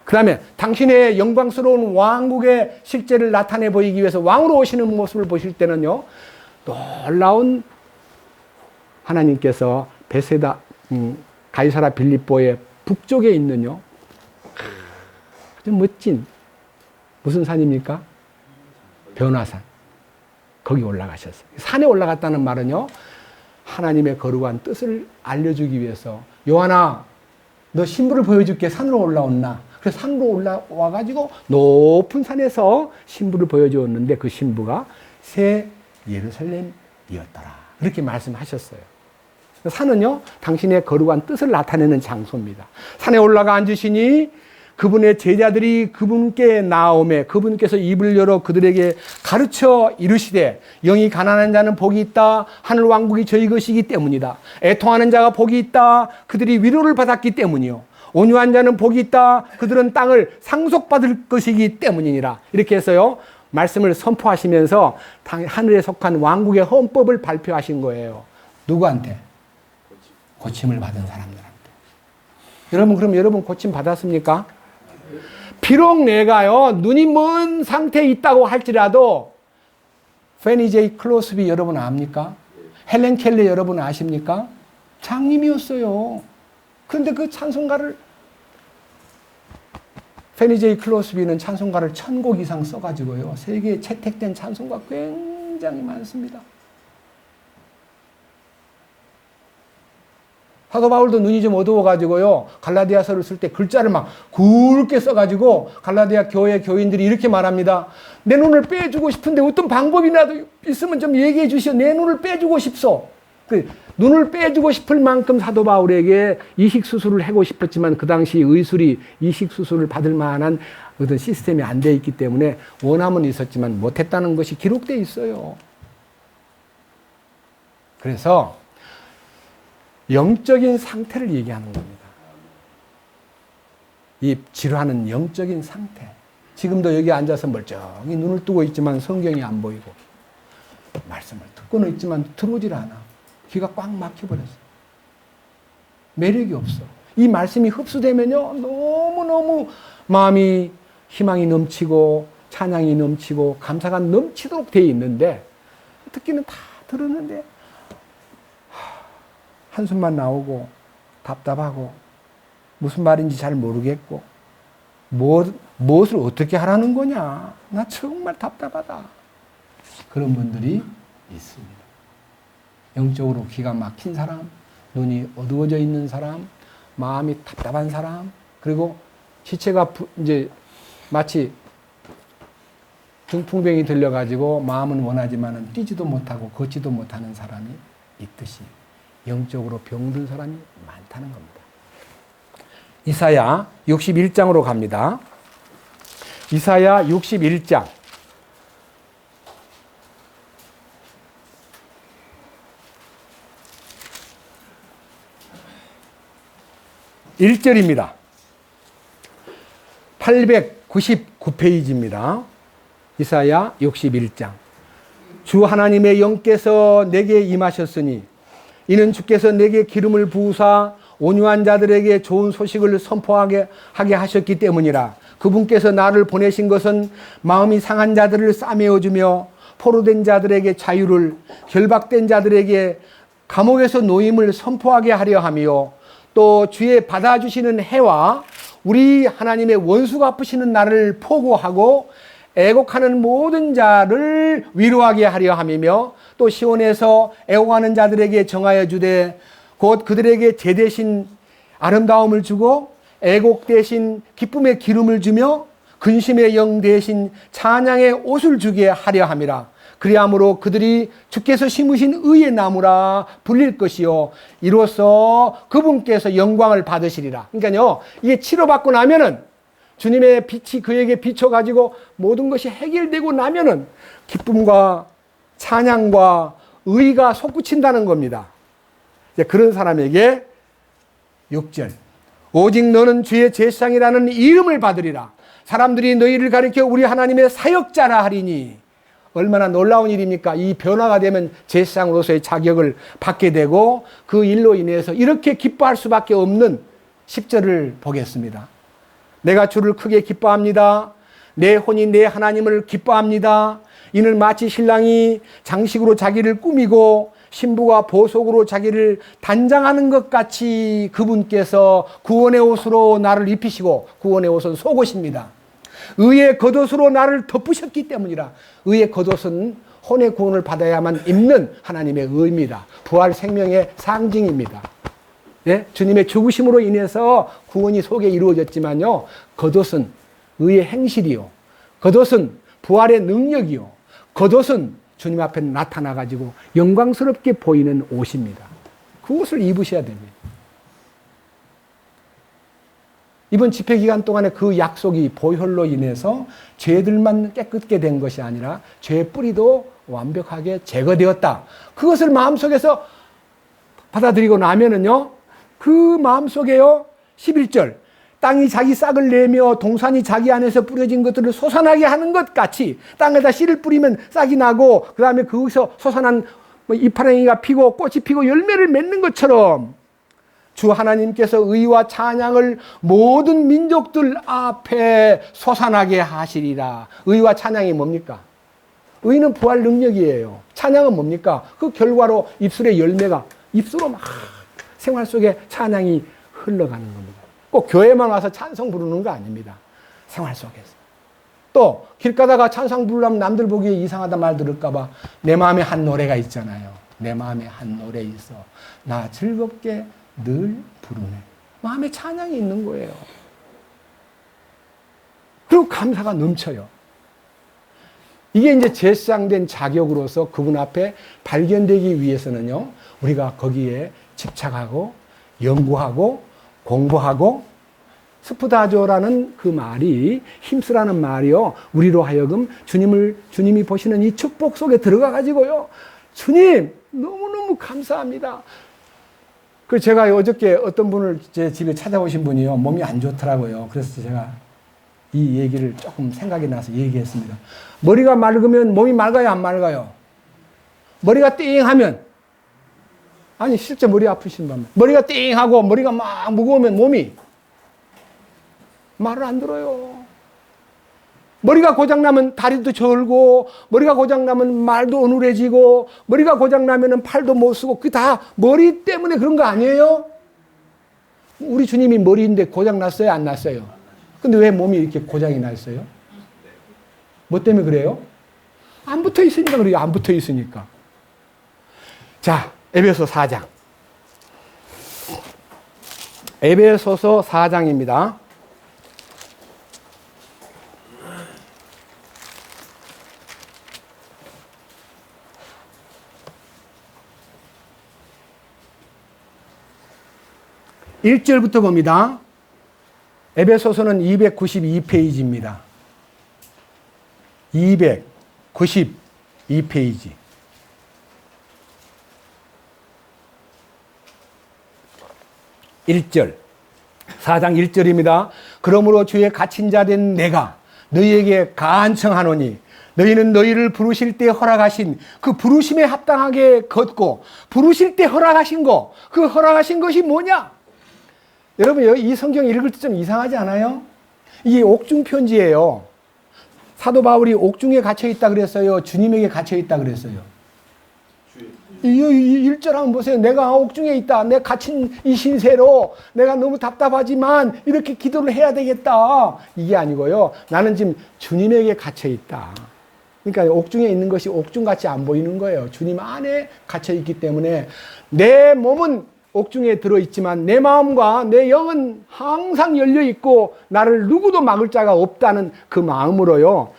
그 다음에 당신의 영광스러운 왕국의 실제를 나타내 보이기 위해서 왕으로 오시는 모습을 보실 때는요, 놀라운 하나님께서 베세다 가이사라 빌립보의 북쪽에 있는요, 아주 멋진 무슨 산입니까? 변화산. 거기 올라가셨어요. 산에 올라갔다는 말은요, 하나님의 거룩한 뜻을 알려주기 위해서, 요한아, 너 신부를 보여줄게. 산으로 올라온나? 그래서 산으로 올라와가지고 높은 산에서 신부를 보여주었는데 그 신부가 새 예루살렘이었더라. 그렇게 말씀하셨어요. 산은요, 당신의 거룩한 뜻을 나타내는 장소입니다. 산에 올라가 앉으시니 그분의 제자들이 그분께 나오매 그분께서 입을 열어 그들에게 가르쳐 이르시되 영이 가난한 자는 복이 있다. 하늘 왕국이 저희 것이기 때문이다. 애통하는 자가 복이 있다. 그들이 위로를 받았기 때문이요. 온유한 자는 복이 있다. 그들은 땅을 상속받을 것이기 때문이니라. 이렇게 해서요. 말씀을 선포하시면서 하늘에 속한 왕국의 헌법을 발표하신 거예요. 누구한테? 고침을 받은 사람들한테. 여러분, 그럼 여러분 고침 받았습니까? 비록 내가요, 눈이 먼 상태에 있다고 할지라도, 페니 제이 클로스비 여러분 압니까? 헬렌 켈리 여러분 아십니까? 장님이었어요. 그런데 그 찬송가를, 페니 제이 클로스비는 찬송가를 1000곡 이상 써가지고요, 세계에 채택된 찬송가 굉장히 많습니다. 사도 바울도 눈이 좀 어두워가지고요, 갈라디아서를 쓸 때 글자를 막 굵게 써가지고 갈라디아 교회 교인들이 이렇게 말합니다. 내 눈을 빼주고 싶은데 어떤 방법이라도 있으면 좀 얘기해 주시오. 내 눈을 빼주고 싶소. 눈을 빼주고 싶을 만큼 사도 바울에게 이식수술을 하고 싶었지만 그 당시 의술이 이식수술을 받을 만한 어떤 시스템이 안 돼 있기 때문에 원함은 있었지만 못했다는 것이 기록되어 있어요. 그래서 영적인 상태를 얘기하는 겁니다. 이 지루하는 영적인 상태. 지금도 여기 앉아서 멀쩡히 눈을 뜨고 있지만 성경이 안 보이고 말씀을 듣고는 있지만 들어오질 않아. 귀가 꽉 막혀버렸어. 매력이 없어. 이 말씀이 흡수되면요, 너무너무 마음이 희망이 넘치고 찬양이 넘치고 감사가 넘치도록 되어 있는데 듣기는 다 들었는데 한숨만 나오고 답답하고 무슨 말인지 잘 모르겠고 무엇을 어떻게 하라는 거냐. 나 정말 답답하다. 그런 분들이 있습니다. 영적으로 기가 막힌 사람, 눈이 어두워져 있는 사람, 마음이 답답한 사람, 그리고 시체가 이제 마치 중풍병이 들려가지고 마음은 원하지만은 뛰지도 못하고 걷지도 못하는 사람이 있듯이 영적으로 병든 사람이 많다는 겁니다. 이사야 61장으로 갑니다. 이사야 61장. 1절입니다. 899페이지입니다. 이사야 61장. 주 하나님의 영께서 내게 임하셨으니 이는 주께서 내게 기름을 부으사 온유한 자들에게 좋은 소식을 선포하게 하셨기 때문이라. 그분께서 나를 보내신 것은 마음이 상한 자들을 싸매어주며 포로된 자들에게 자유를, 결박된 자들에게 감옥에서 노임을 선포하게 하려 하며 또 주의 받아주시는 해와 우리 하나님의 원수 갚으시는 날을 포고하고 애곡하는 모든 자를 위로하게 하려 함이며 또 시온에서 애곡하는 자들에게 정하여 주되 곧 그들에게 제 대신 아름다움을 주고 애곡 대신 기쁨의 기름을 주며 근심의 영 대신 찬양의 옷을 주게 하려 함이라. 그리함으로 그들이 주께서 심으신 의의 나무라 불릴 것이요 이로써 그분께서 영광을 받으시리라. 그러니까요, 이게 치료받고 나면은 주님의 빛이 그에게 비춰가지고 모든 것이 해결되고 나면은 기쁨과 찬양과 의가 솟구친다는 겁니다. 그런 사람에게 6절. 오직 너는 주의 제사장이라는 이름을 받으리라. 사람들이 너희를 가리켜 우리 하나님의 사역자라 하리니. 얼마나 놀라운 일입니까? 이 변화가 되면 제사장으로서의 자격을 받게 되고 그 일로 인해서 이렇게 기뻐할 수밖에 없는 10절을 보겠습니다. 내가 주를 크게 기뻐합니다. 내 혼이 내 하나님을 기뻐합니다. 이는 마치 신랑이 장식으로 자기를 꾸미고 신부가 보석으로 자기를 단장하는 것 같이 그분께서 구원의 옷으로 나를 입히시고, 구원의 옷은 속옷입니다. 의의 겉옷으로 나를 덮으셨기 때문이라. 의의 겉옷은 혼의 구원을 받아야만 입는 하나님의 의입니다. 부활 생명의 상징입니다. 네? 주님의 죽으심으로 인해서 구원이 속에 이루어졌지만요, 겉옷은 의의 행실이요, 겉옷은 부활의 능력이요, 겉옷은 주님 앞에 나타나가지고 영광스럽게 보이는 옷입니다. 그 옷을 입으셔야 됩니다. 이번 집회 기간 동안에 그 약속이 보혈로 인해서 죄들만 깨끗게 된 것이 아니라 죄의 뿌리도 완벽하게 제거되었다. 그것을 마음속에서 받아들이고 나면은요, 그 마음속에요, 11절, 땅이 자기 싹을 내며 동산이 자기 안에서 뿌려진 것들을 솟아나게 하는 것 같이 땅에다 씨를 뿌리면 싹이 나고 그 다음에 거기서 솟아난 이파랭이가 피고 꽃이 피고 열매를 맺는 것처럼 주 하나님께서 의와 찬양을 모든 민족들 앞에 솟아나게 하시리라. 의와 찬양이 뭡니까? 의는 부활 능력이에요. 찬양은 뭡니까? 그 결과로 입술의 열매가 입술로 막 생활 속에 찬양이 흘러가는 겁니다. 꼭 교회만 와서 찬송 부르는 거 아닙니다. 생활 속에서. 또 길 가다가 찬송 부르려면 남들 보기에 이상하다 말 들을까 봐 내 마음에 한 노래가 있잖아요. 내 마음에 한 노래 있어. 나 즐겁게 늘 부르네. 마음에 찬양이 있는 거예요. 그리고 감사가 넘쳐요. 이게 이제 제사장된 자격으로서 그분 앞에 발견되기 위해서는요, 우리가 거기에 집착하고 연구하고 공부하고 스푸다조라는 그 말이, 힘쓰라는 말이요, 우리로 하여금 주님이 보시는 이 축복 속에 들어가 가지고요, 주님 너무너무 감사합니다. 그 제가 어저께 어떤 분을 제 집에 찾아오신 분이요, 몸이 안 좋더라고요. 그래서 제가 이 얘기를 조금 생각이 나서 얘기했습니다. 머리가 맑으면 몸이 맑아요, 안 맑아요? 머리가 띵하면, 아니 실제 머리 아프신 분, 머리가 띵하고 머리가 막 무거우면 몸이 말을 안 들어요. 머리가 고장나면 다리도 절고, 머리가 고장나면 말도 어눌해지고, 머리가 고장나면 팔도 못 쓰고, 그게 다 머리 때문에 그런 거 아니에요? 우리 주님이 머리인데 고장났어요, 안 났어요? 근데 왜 몸이 이렇게 고장이 났어요? 뭐 때문에 그래요? 안 붙어 있으니까 그래요. 안 붙어 있으니까. 자, 에베소 4장. 에베소서 4장입니다. (1절부터) 봅니다. 에베소서는 292페이지입니다. 292페이지. 1절. 4장 1절입니다. 그러므로 주의 갇힌 자 된 내가 너희에게 간청하노니 너희는 너희를 부르실 때 허락하신 그 부르심에 합당하게 걷고, 부르실 때 허락하신 거, 그 허락하신 것이 뭐냐? 여러분, 이 성경 읽을 때 좀 이상하지 않아요? 이게 옥중 편지예요. 사도 바울이 옥중에 갇혀 있다 그랬어요? 주님에게 갇혀 있다 그랬어요? 1절 한번 보세요. 내가 옥중에 있다. 내 갇힌 이 신세로 내가 너무 답답하지만 이렇게 기도를 해야 되겠다. 이게 아니고요. 나는 지금 주님에게 갇혀 있다. 그러니까 옥중에 있는 것이 옥중같이 안 보이는 거예요. 주님 안에 갇혀 있기 때문에 내 몸은 옥중에 들어있지만 내 마음과 내 영은 항상 열려있고 나를 누구도 막을 자가 없다는 그 마음으로요,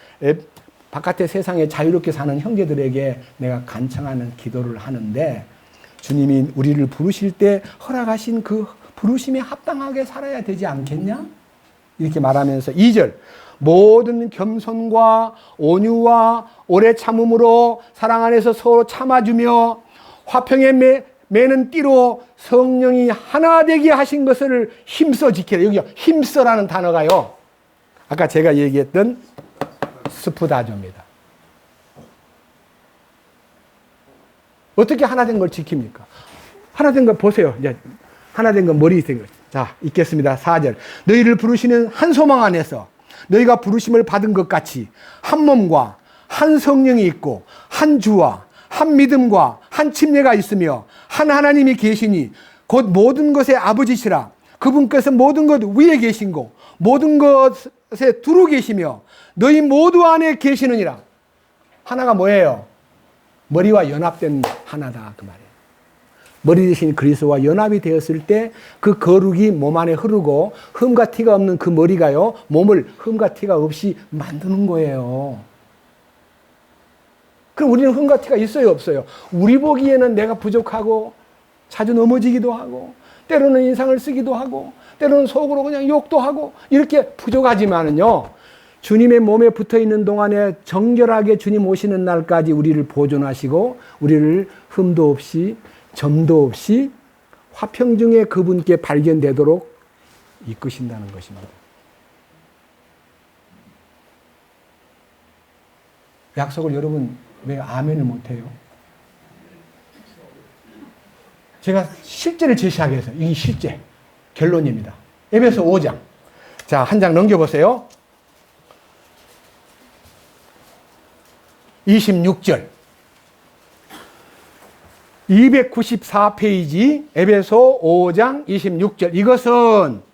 바깥의 세상에 자유롭게 사는 형제들에게 내가 간청하는 기도를 하는데, 주님이 우리를 부르실 때 허락하신 그 부르심에 합당하게 살아야 되지 않겠냐? 이렇게 말하면서 2절, 모든 겸손과 온유와 오래 참음으로 사랑 안에서 서로 참아주며 화평에 매는 띠로 성령이 하나 되게 하신 것을 힘써 지키라. 여기 힘써라는 단어가요, 아까 제가 얘기했던 스푸다조입니다. 어떻게 하나 된 걸 지킵니까? 하나 된 거 보세요. 이제 하나 된 건 머리에 된 거. 자, 읽겠습니다. 4절. 너희를 부르시는 한 소망 안에서 너희가 부르심을 받은 것 같이 한 몸과 한 성령이 있고 한 주와 한 믿음과 한 침례가 있으며 한 하나님이 계시니 곧 모든 것의 아버지시라. 그분께서 모든 것 위에 계신고 모든 것에 두루 계시며 너희 모두 안에 계시느니라. 하나가 뭐예요? 머리와 연합된 하나다, 그 말이에요. 머리 대신 그리스도와 연합이 되었을 때 그 거룩이 몸 안에 흐르고 흠과 티가 없는 그 머리가요, 몸을 흠과 티가 없이 만드는 거예요. 그럼 우리는 흠과 티가 있어요, 없어요? 우리 보기에는 내가 부족하고 자주 넘어지기도 하고 때로는 인상을 쓰기도 하고 때로는 속으로 그냥 욕도 하고 이렇게 부족하지만은요, 주님의 몸에 붙어있는 동안에 정결하게 주님 오시는 날까지 우리를 보존하시고 우리를 흠도 없이 점도 없이 화평 중에 그분께 발견되도록 이끄신다는 것입니다. 약속을 여러분 왜 아멘을 못해요? 제가 실제를 제시하기 위해서, 이 실제 결론입니다. 에베소 5장. 자, 한 장 넘겨보세요. 26절. 294페이지 에베소 5장 26절. 이것은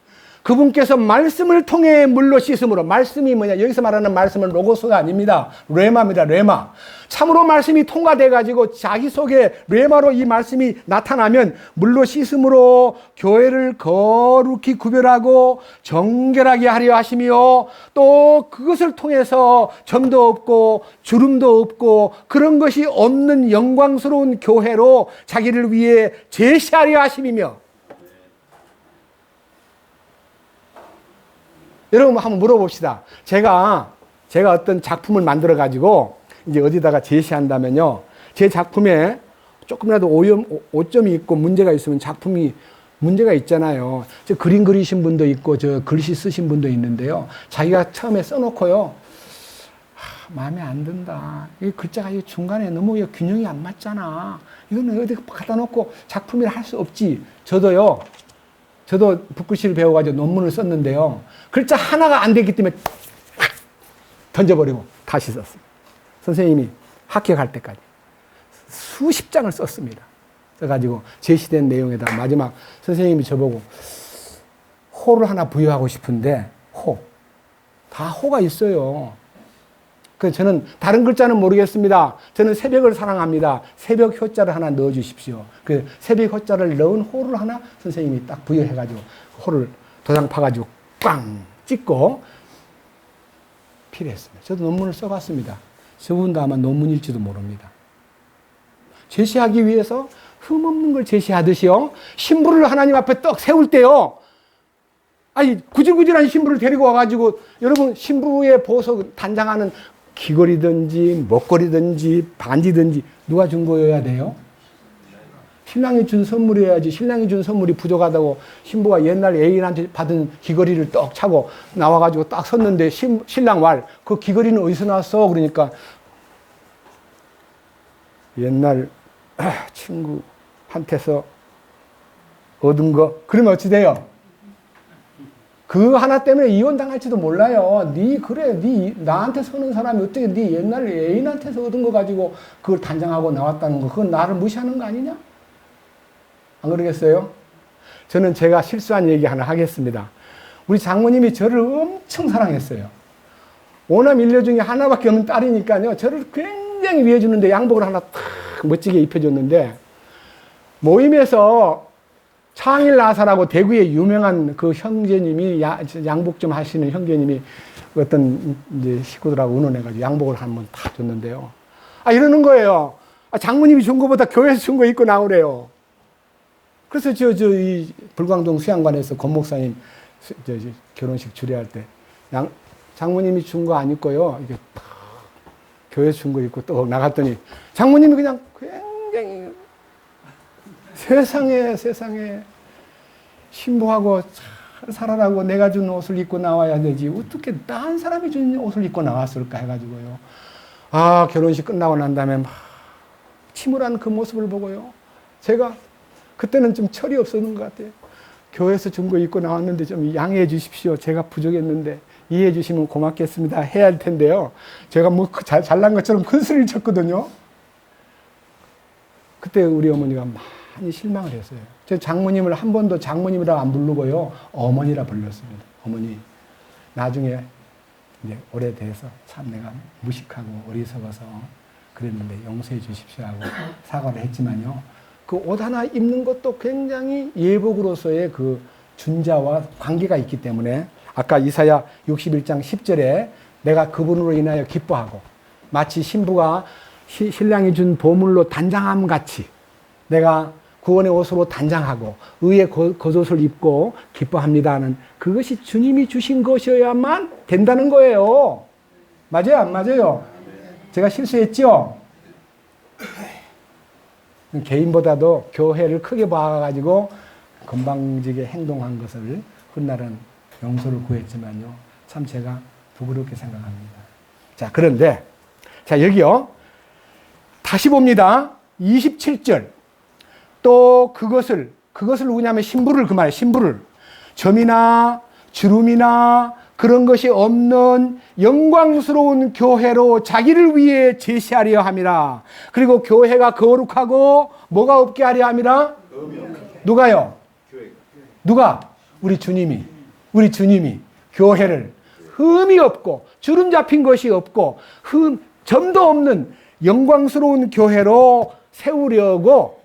그분께서 말씀을 통해 물로 씻음으로, 말씀이 뭐냐, 여기서 말하는 말씀은 로고스가 아닙니다. 레마입니다. 레마. 참으로 말씀이 통과돼 가지고 자기 속에 레마로 이 말씀이 나타나면 물로 씻음으로 교회를 거룩히 구별하고 정결하게 하려 하시며, 또 그것을 통해서 점도 없고 주름도 없고 그런 것이 없는 영광스러운 교회로 자기를 위해 제시하려 하심이며. 여러분 한번 물어봅시다. 제가 어떤 작품을 만들어 가지고 이제 어디다가 제시한다면요, 제 작품에 조금이라도 오점이 있고 문제가 있으면 작품이 문제가 있잖아요. 저 그림 그리신 분도 있고 저 글씨 쓰신 분도 있는데요, 자기가 처음에 써놓고요, 마음에 안 든다, 이 글자가 이 중간에 너무 균형이 안 맞잖아, 이거는 어디 갖다 놓고 작품이라 할 수 없지. 저도 붓글씨를 배워가지고 논문을 썼는데요, 글자 하나가 안 되기 때문에 확 던져버리고 다시 썼습니다. 선생님이 합격할 때까지 수십 장을 썼습니다. 써가지고 제시된 내용에다 마지막 선생님이 저보고 호를 하나 부여하고 싶은데, 다 호가 있어요. 그래서 저는 다른 글자는 모르겠습니다. 저는 새벽을 사랑합니다. 새벽 효자를 하나 넣어주십시오. 그 새벽 효자를 넣은 호를 하나 선생님이 딱 부여해가지고 호를 도장 파가지고 꽝 찍고 필요했습니다. 저도 논문을 써봤습니다. 저분도 아마 논문일지도 모릅니다. 제시하기 위해서 흠없는 걸 제시하듯이요, 신부를 하나님 앞에 떡 세울 때요, 아니 구질구질한 신부를 데리고 와가지고 여러분 신부의 보석 단장하는 귀걸이든지 목걸이든지 반지든지 누가 준 거여야 돼요? 신랑이 준 선물이어야지. 신랑이 준 선물이 부족하다고 신부가 옛날 애인한테 받은 귀걸이를 떡 차고 나와가지고 딱 섰는데 신랑 말, 그 귀걸이는 어디서 났어? 그러니까 옛날 친구한테서 얻은 거. 그러면 어찌 돼요? 그 하나 때문에 이혼당할지도 몰라요. 네 나한테 서는 사람이 어떻게 네 옛날 애인한테서 얻은 거 가지고 그걸 단장하고 나왔다는 거, 그건 나를 무시하는 거 아니냐? 안 그러겠어요? 저는 제가 실수한 얘기 하나 하겠습니다. 우리 장모님이 저를 엄청 사랑했어요. 오남 일녀 중에 하나밖에 없는 딸이니까요, 저를 굉장히 위해주는데 양복을 하나 탁 멋지게 입혀줬는데, 모임에서 창일 나사라고 대구에 유명한 그 형제님이, 양복 좀 하시는 형제님이 어떤 이제 식구들하고 의논해가지고 양복을 한 번 탁 줬는데요, 이러는 거예요. 장모님이 준 거보다 교회에서 준 거 입고 나오래요. 그래서 이 불광동 수양관에서 권 목사님 결혼식 주례할 때 장모님이 준 거 안 입고요, 이게 탁 교회에서 준 거 입고 또 나갔더니 장모님이 그냥 굉장히 세상에 신부하고 잘 살아라고 내가 준 옷을 입고 나와야 되지, 어떻게 딴 사람이 준 옷을 입고 나왔을까 해가지고요, 결혼식 끝나고 난 다음에 막 침울한 그 모습을 보고요, 제가 그때는 좀 철이 없었는 것 같아요. 교회에서 준 거 입고 나왔는데 좀 양해해 주십시오. 제가 부족했는데 이해해 주시면 고맙겠습니다 해야 할 텐데요, 제가 뭐 잘난 것처럼 큰 소리를 쳤거든요. 그때 우리 어머니가 많이 실망을 했어요. 제 장모님을 한 번도 장모님이라고 안 부르고요, 어머니라 불렀습니다. 어머니, 나중에 이제 오래돼서 참 내가 무식하고 어리석어서 그랬는데 용서해 주십시오 하고 사과를 했지만요, 그 옷 하나 입는 것도 굉장히 예복으로서의 그 준자와 관계가 있기 때문에, 아까 이사야 61장 10절에 내가 그분으로 인하여 기뻐하고 마치 신부가 신랑이 준 보물로 단장함 같이 내가 구원의 옷으로 단장하고 의의 겉옷을 입고 기뻐합니다는 그것이 주님이 주신 것이어야만 된다는 거예요. 맞아요? 안 맞아요? 제가 실수했죠? 개인보다도 교회를 크게 봐가지고 건방지게 행동한 것을 훗날은 용서를 구했지만요. 참 제가 부끄럽게 생각합니다. 자, 그런데 자, 여기요. 다시 봅니다. 27절. 또 그것을 누구냐면 신부를 그 말이에요. 신부를 점이나 주름이나 그런 것이 없는 영광스러운 교회로 자기를 위해 제시하려 함이라. 그리고 교회가 거룩하고 뭐가 없게 하려 함이라? 누가요? 누가? 우리 주님이 교회를 흠이 없고 주름 잡힌 것이 없고 점도 없는 영광스러운 교회로 세우려고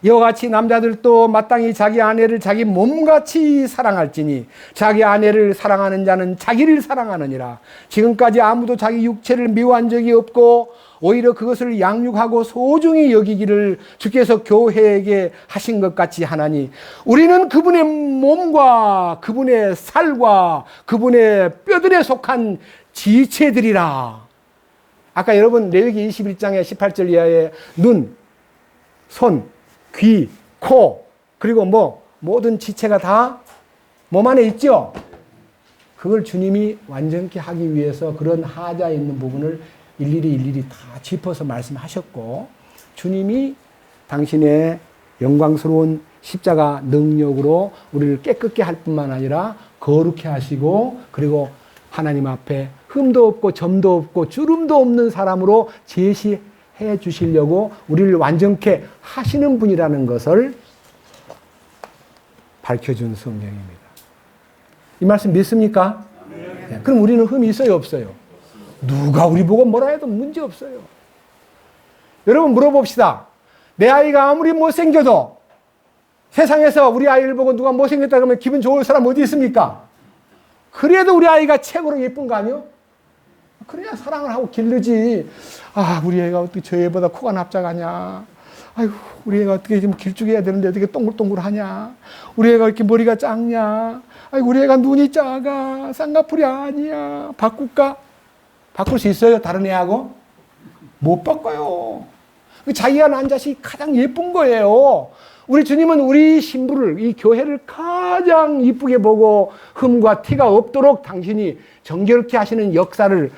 이와 같이 남자들도 마땅히 자기 아내를 자기 몸같이 사랑할지니 자기 아내를 사랑하는 자는 자기를 사랑하느니라. 지금까지 아무도 자기 육체를 미워한 적이 없고 오히려 그것을 양육하고 소중히 여기기를 주께서 교회에게 하신 것 같이 하나니 우리는 그분의 몸과 그분의 살과 그분의 뼈들에 속한 지체들이라. 아까 여러분 레위기 21장의 18절 이하에 눈, 손, 귀, 코, 그리고 모든 지체가 다 몸 안에 있죠? 그걸 주님이 완전케 하기 위해서 그런 하자에 있는 부분을 일일이 다 짚어서 말씀하셨고, 주님이 당신의 영광스러운 십자가 능력으로 우리를 깨끗게 할 뿐만 아니라 거룩해 하시고, 그리고 하나님 앞에 흠도 없고 점도 없고 주름도 없는 사람으로 제시해 주시려고 우리를 완전케 하시는 분이라는 것을 밝혀준 성경입니다. 이 말씀 믿습니까? 네. 그럼 우리는 흠이 있어요, 없어요? 누가 우리 보고 뭐라 해도 문제 없어요. 여러분 물어봅시다. 내 아이가 아무리 못생겨도 세상에서 우리 아이를 보고 누가 못생겼다 그러면 기분 좋을 사람 어디 있습니까? 그래도 우리 아이가 최고로 예쁜 거 아니요? 그래야 사랑을 하고 기르지. 아, 우리 애가 어떻게 저 애보다 코가 납작하냐. 아이고, 우리 애가 어떻게 좀 길쭉해야 되는데 어떻게 동글동글하냐. 우리 애가 이렇게 머리가 작냐. 아이고, 우리 애가 눈이 작아. 쌍꺼풀이 아니야. 바꿀까? 바꿀 수 있어요? 다른 애하고? 못 바꿔요. 자기가 낳은 자식이 가장 예쁜 거예요. 우리 주님은 우리 신부를, 이 교회를 가장 이쁘게 보고 흠과 티가 없도록 당신이 정결케 하시는 역사를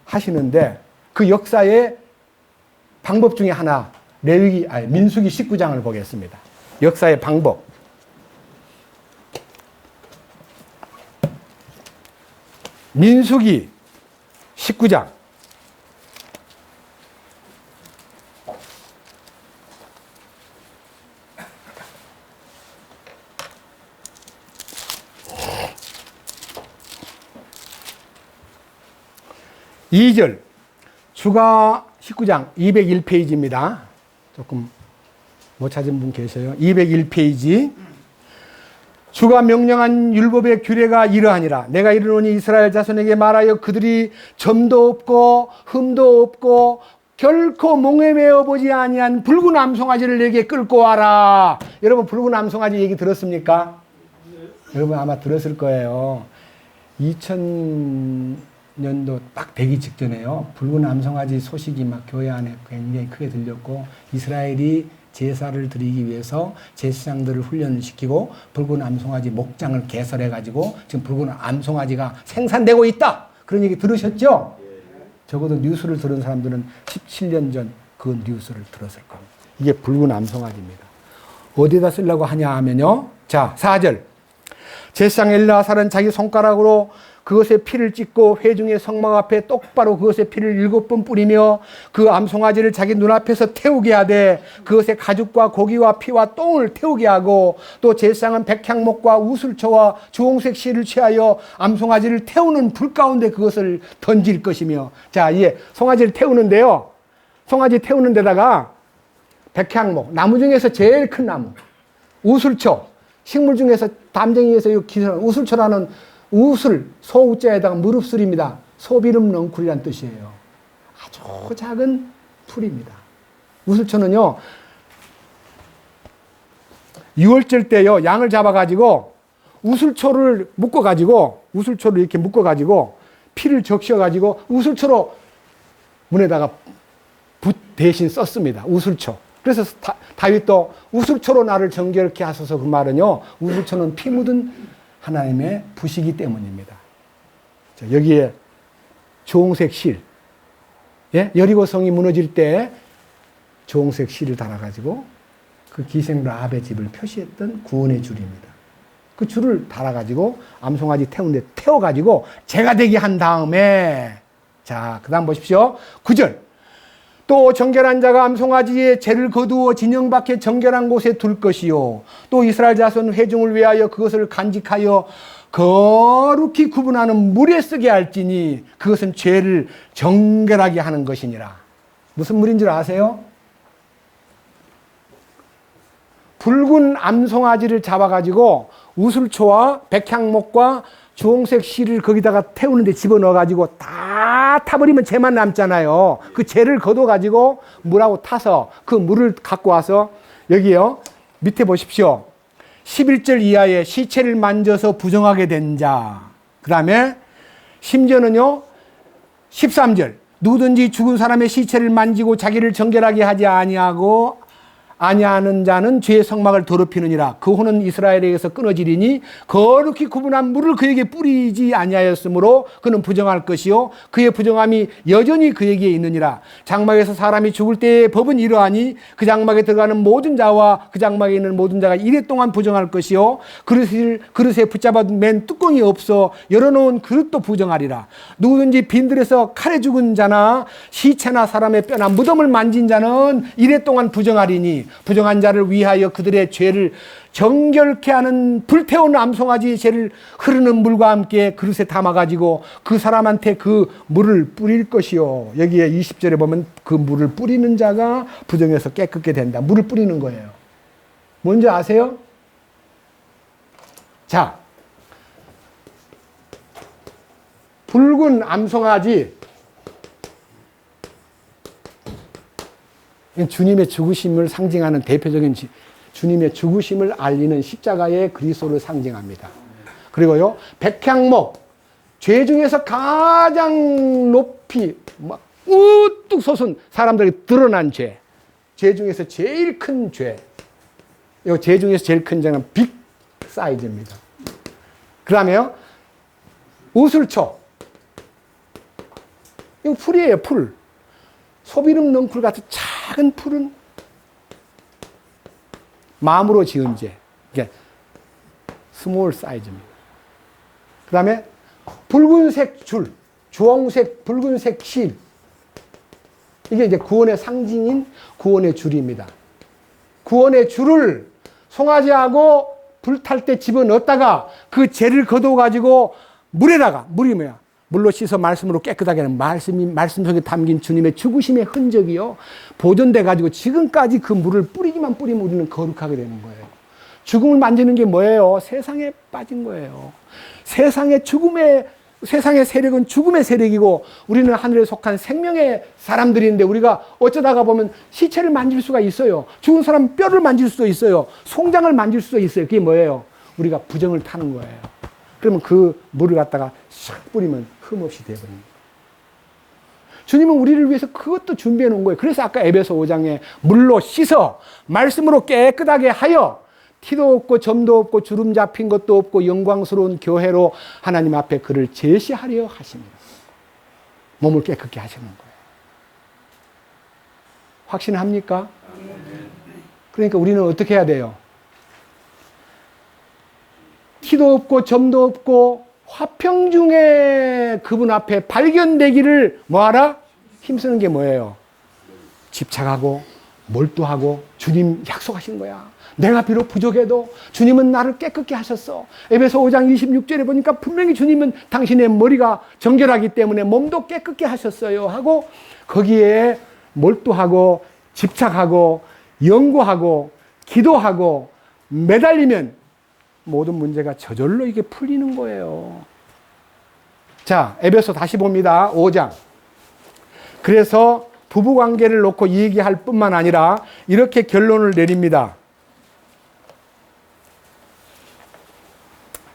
하시는데, 그 역사의 방법 중에 하나, 민수기 19장을 보겠습니다. 역사의 방법. 민수기 19장. (2절) 주가 19장 201페이지입니다. 조금 못 찾은 분 계세요. 201페이지. 주가 명령한 율법의 규례가 이러하니라. 내가 이르노니 이스라엘 자손에게 말하여 그들이 점도 없고 흠도 없고 결코 몽에 매어 보지 아니한 붉은 암송아지를 내게 끌고 와라. 여러분 붉은 암송아지 얘기 들었습니까? 여러분 아마 들었을 거예요. 2000년도 딱 되기 직전에요. 붉은 암송아지 소식이 막 교회 안에 굉장히 크게 들렸고, 이스라엘이 제사를 드리기 위해서 제사장들을 훈련을 시키고 붉은 암송아지 목장을 개설해가지고 지금 붉은 암송아지가 생산되고 있다. 그런 얘기 들으셨죠? 적어도 뉴스를 들은 사람들은 17년 전 그 뉴스를 들었을 겁니다. 이게 붉은 암송아지입니다. 어디다 쓰려고 하냐 하면요. 자, 4절. 제사장 엘르아살은 자기 손가락으로 그것의 피를 찍고 회중의 성막 앞에 똑바로 그것의 피를 7번 뿌리며 그 암송아지를 자기 눈앞에서 태우게 하되 그것의 가죽과 고기와 피와 똥을 태우게 하고, 또 제사장은 백향목과 우슬초와 주홍색 실을 취하여 암송아지를 태우는 불 가운데 그것을 던질 것이며. 자, 이제 송아지를 태우는데요. 송아지 태우는 데다가 백향목, 나무 중에서 제일 큰 나무, 우슬초, 식물 중에서 담쟁이에서 우슬초라는 우슬, 소우자에다가 무릅술입니다. 소비름 넝쿨이란 뜻이에요. 아주 작은 풀입니다. 우슬초는요, 유월절 때요, 양을 잡아가지고 우슬초를 우슬초를 이렇게 묶어가지고 피를 적셔가지고 우슬초로 문에다가 붓 대신 썼습니다. 우슬초. 그래서 다윗도 우슬초로 나를 정결케 하소서, 그 말은요, 우슬초는 피 묻은 하나님의 붓이기 때문입니다. 자, 여기에 주홍색 실, 예? 여리고 성이 무너질 때 주홍색 실을 달아가지고 그 기생 라합의 집을 표시했던 구원의 줄입니다. 그 줄을 달아가지고 암송아지 태우는데 태워가지고 제가 되게 한 다음에, 자, 그 다음 보십시오. 9절. 또 정결한 자가 암송아지의 죄를 거두어 진영 밖에 정결한 곳에 둘 것이요. 또 이스라엘 자손 회중을 위하여 그것을 간직하여 거룩히 구분하는 물에 쓰게 할지니 그것은 죄를 정결하게 하는 것이니라. 무슨 물인 줄 아세요? 붉은 암송아지를 잡아가지고 우슬초와 백향목과 주홍색 실을 거기다가 태우는데 집어넣어가지고 다 타버리면 죄만 남잖아요. 그 죄를 걷어가지고 물하고 타서 그 물을 갖고 와서 여기요, 밑에 보십시오. 11절 이하에 시체를 만져서 부정하게 된 자. 그 다음에 심지어는요, 13절. 누구든지 죽은 사람의 시체를 만지고 자기를 정결하게 하지 아니하는 자는 죄의 성막을 더럽히느니라. 그 혼은 이스라엘에게서 끊어지리니 거룩히 구분한 물을 그에게 뿌리지 아니하였으므로 그는 부정할 것이요 그의 부정함이 여전히 그에게 있느니라. 장막에서 사람이 죽을 때의 법은 이러하니 그 장막에 들어가는 모든 자와 그 장막에 있는 모든 자가 이래 동안 부정할 것이요 그릇에 붙잡아 맨 뚜껑이 없어 열어놓은 그릇도 부정하리라. 누구든지 빈들에서 칼에 죽은 자나 시체나 사람의 뼈나 무덤을 만진 자는 이래 동안 부정하리니 부정한 자를 위하여 그들의 죄를 정결케 하는 불태운 암송아지의 죄를 흐르는 물과 함께 그릇에 담아가지고 그 사람한테 그 물을 뿌릴 것이요. 여기에 20절에 보면 그 물을 뿌리는 자가 부정해서 깨끗게 된다. 물을 뿌리는 거예요. 뭔지 아세요? 자, 붉은 암송아지, 주님의 죽으심을 상징하는 대표적인 주님의 죽으심을 알리는 십자가의 그리스도를 상징합니다. 그리고요, 백향목, 죄 중에서 가장 높이 막 우뚝 솟은 사람들이 드러난 죄, 죄 중에서 제일 큰 죄, 이 죄 중에서 제일 큰 죄는 빅 사이즈입니다. 그 다음에요, 우슬초, 이거 풀이에요, 풀. 소비름 넝쿨 같은 작은 풀은 마음으로 지은 죄. 이게 스몰 사이즈입니다. 그 다음에 붉은색 줄, 주홍색, 붉은색 실. 이게 이제 구원의 상징인 구원의 줄입니다. 구원의 줄을 송아지하고 불탈 때 집어넣었다가 그 죄를 걷어가지고 물에다가, 물이 뭐야? 물로 씻어 말씀으로 깨끗하게 하는 말씀 속에 담긴 주님의 죽으심의 흔적이요, 보존돼 가지고 지금까지 그 물을 뿌리기만 뿌리면 우리는 거룩하게 되는 거예요. 죽음을 만지는 게 뭐예요? 세상에 빠진 거예요. 세상의 세력은 죽음의 세력이고 우리는 하늘에 속한 생명의 사람들인데 우리가 어쩌다가 보면 시체를 만질 수가 있어요. 죽은 사람 뼈를 만질 수도 있어요. 송장을 만질 수도 있어요. 그게 뭐예요? 우리가 부정을 타는 거예요. 그러면 그 물을 갖다가 샥 뿌리면 흠없이 되어버립니다. 주님은 우리를 위해서 그것도 준비해 놓은 거예요. 그래서 아까 에베소 5장에 물로 씻어 말씀으로 깨끗하게 하여 티도 없고 점도 없고 주름 잡힌 것도 없고 영광스러운 교회로 하나님 앞에 그를 제시하려 하십니다. 몸을 깨끗게 하시는 거예요. 확신합니까? 그러니까 우리는 어떻게 해야 돼요? 티도 없고 점도 없고 화평 중에 그분 앞에 발견되기를 뭐하라? 힘쓰는 게 뭐예요? 집착하고 몰두하고 주님 약속하신 거야. 내가 비록 부족해도 주님은 나를 깨끗게 하셨어. 에베소 5장 26절에 보니까 분명히 주님은 당신의 머리가 정결하기 때문에 몸도 깨끗게 하셨어요 하고 거기에 몰두하고 집착하고 연구하고 기도하고 매달리면 모든 문제가 저절로 이게 풀리는 거예요. 자, 에베소 다시 봅니다. 5장. 그래서 부부관계를 놓고 얘기할 뿐만 아니라 이렇게 결론을 내립니다.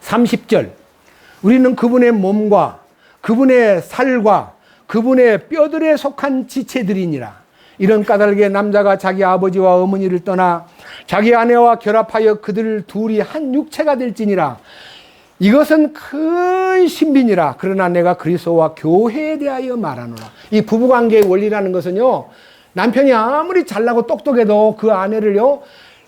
30절. 우리는 그분의 몸과 그분의 살과 그분의 뼈들에 속한 지체들이니라. 이런 까닭에 남자가 자기 아버지와 어머니를 떠나 자기 아내와 결합하여 그들 둘이 한 육체가 될지니라. 이것은 큰 신비니라. 그러나 내가 그리스도와 교회에 대하여 말하노라. 이 부부관계의 원리라는 것은요, 남편이 아무리 잘나고 똑똑해도 그 아내를요,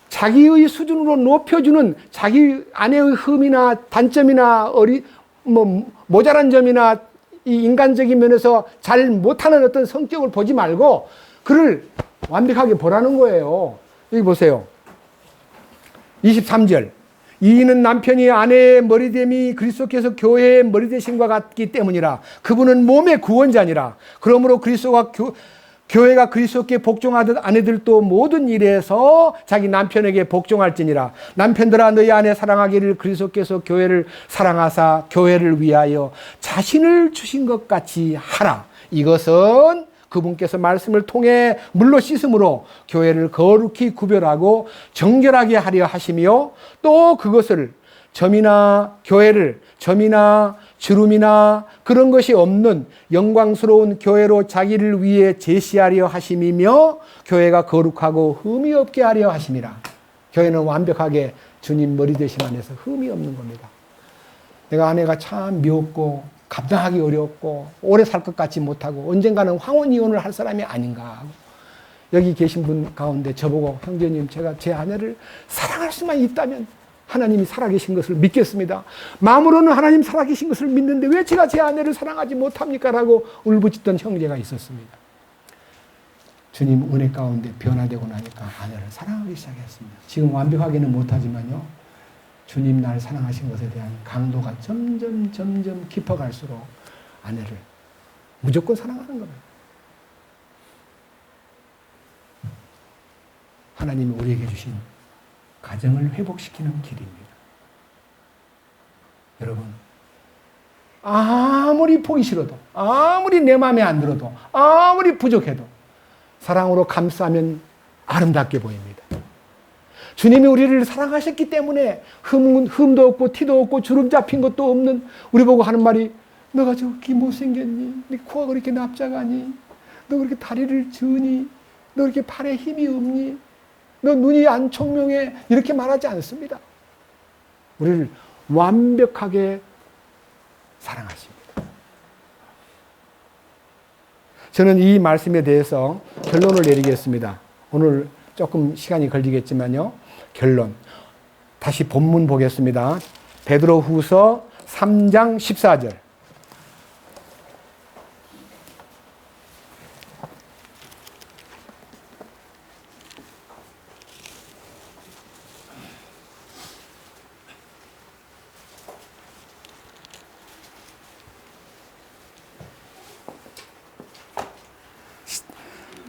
자기의 수준으로 높여주는, 자기 아내의 흠이나 단점이나 모자란 점이나 이 인간적인 면에서 잘 못하는 어떤 성격을 보지 말고 그를 완벽하게 보라는 거예요. 여기 보세요. 23절. 이는 남편이 아내의 머리됨이 그리스도께서 교회의 머리되심과 같기 때문이라. 그분은 몸의 구원자니라. 그러므로 그리스도가 교회가 그리스도께 복종하듯 아내들도 모든 일에서 자기 남편에게 복종할지니라. 남편들아 너희 아내 사랑하기를 그리스도께서 교회를 사랑하사 교회를 위하여 자신을 주신 것 같이 하라. 이것은 그분께서 말씀을 통해 물로 씻음으로 교회를 거룩히 구별하고 정결하게 하려 하시며 또 그것을 교회를 점이나 주름이나 그런 것이 없는 영광스러운 교회로 자기를 위해 제시하려 하심이며 교회가 거룩하고 흠이 없게 하려 하심이라. 교회는 완벽하게 주님 머리 되심 안에서 흠이 없는 겁니다. 내가 아내가 참 미웠고 감당하기 어렵고 오래 살 것 같지 못하고 언젠가는 황혼이혼을 할 사람이 아닌가 하고, 여기 계신 분 가운데 저보고 형제님 제가 제 아내를 사랑할 수만 있다면 하나님이 살아계신 것을 믿겠습니다. 마음으로는 하나님 살아계신 것을 믿는데 왜 제가 제 아내를 사랑하지 못합니까? 라고 울부짖던 형제가 있었습니다. 주님 은혜 가운데 변화되고 나니까 아내를 사랑하기 시작했습니다. 지금 완벽하게는 못하지만요, 주님 날 사랑하신 것에 대한 강도가 점점 깊어갈수록 아내를 무조건 사랑하는 겁니다. 하나님이 우리에게 주신 가정을 회복시키는 길입니다. 여러분, 아무리 보기 싫어도, 아무리 내 마음에 안 들어도, 아무리 부족해도 사랑으로 감싸면 아름답게 보입니다. 주님이 우리를 사랑하셨기 때문에 흠도 없고 티도 없고 주름 잡힌 것도 없는 우리 보고 하는 말이, 너가 저렇게 못생겼니? 네 코가 그렇게 납작하니? 너 그렇게 다리를 저니? 너 그렇게 팔에 힘이 없니? 너 눈이 안 총명해? 이렇게 말하지 않습니다. 우리를 완벽하게 사랑하십니다. 저는 이 말씀에 대해서 결론을 내리겠습니다. 오늘 조금 시간이 걸리겠지만요. 결론. 다시 본문 보겠습니다. 베드로후서 3장 14절.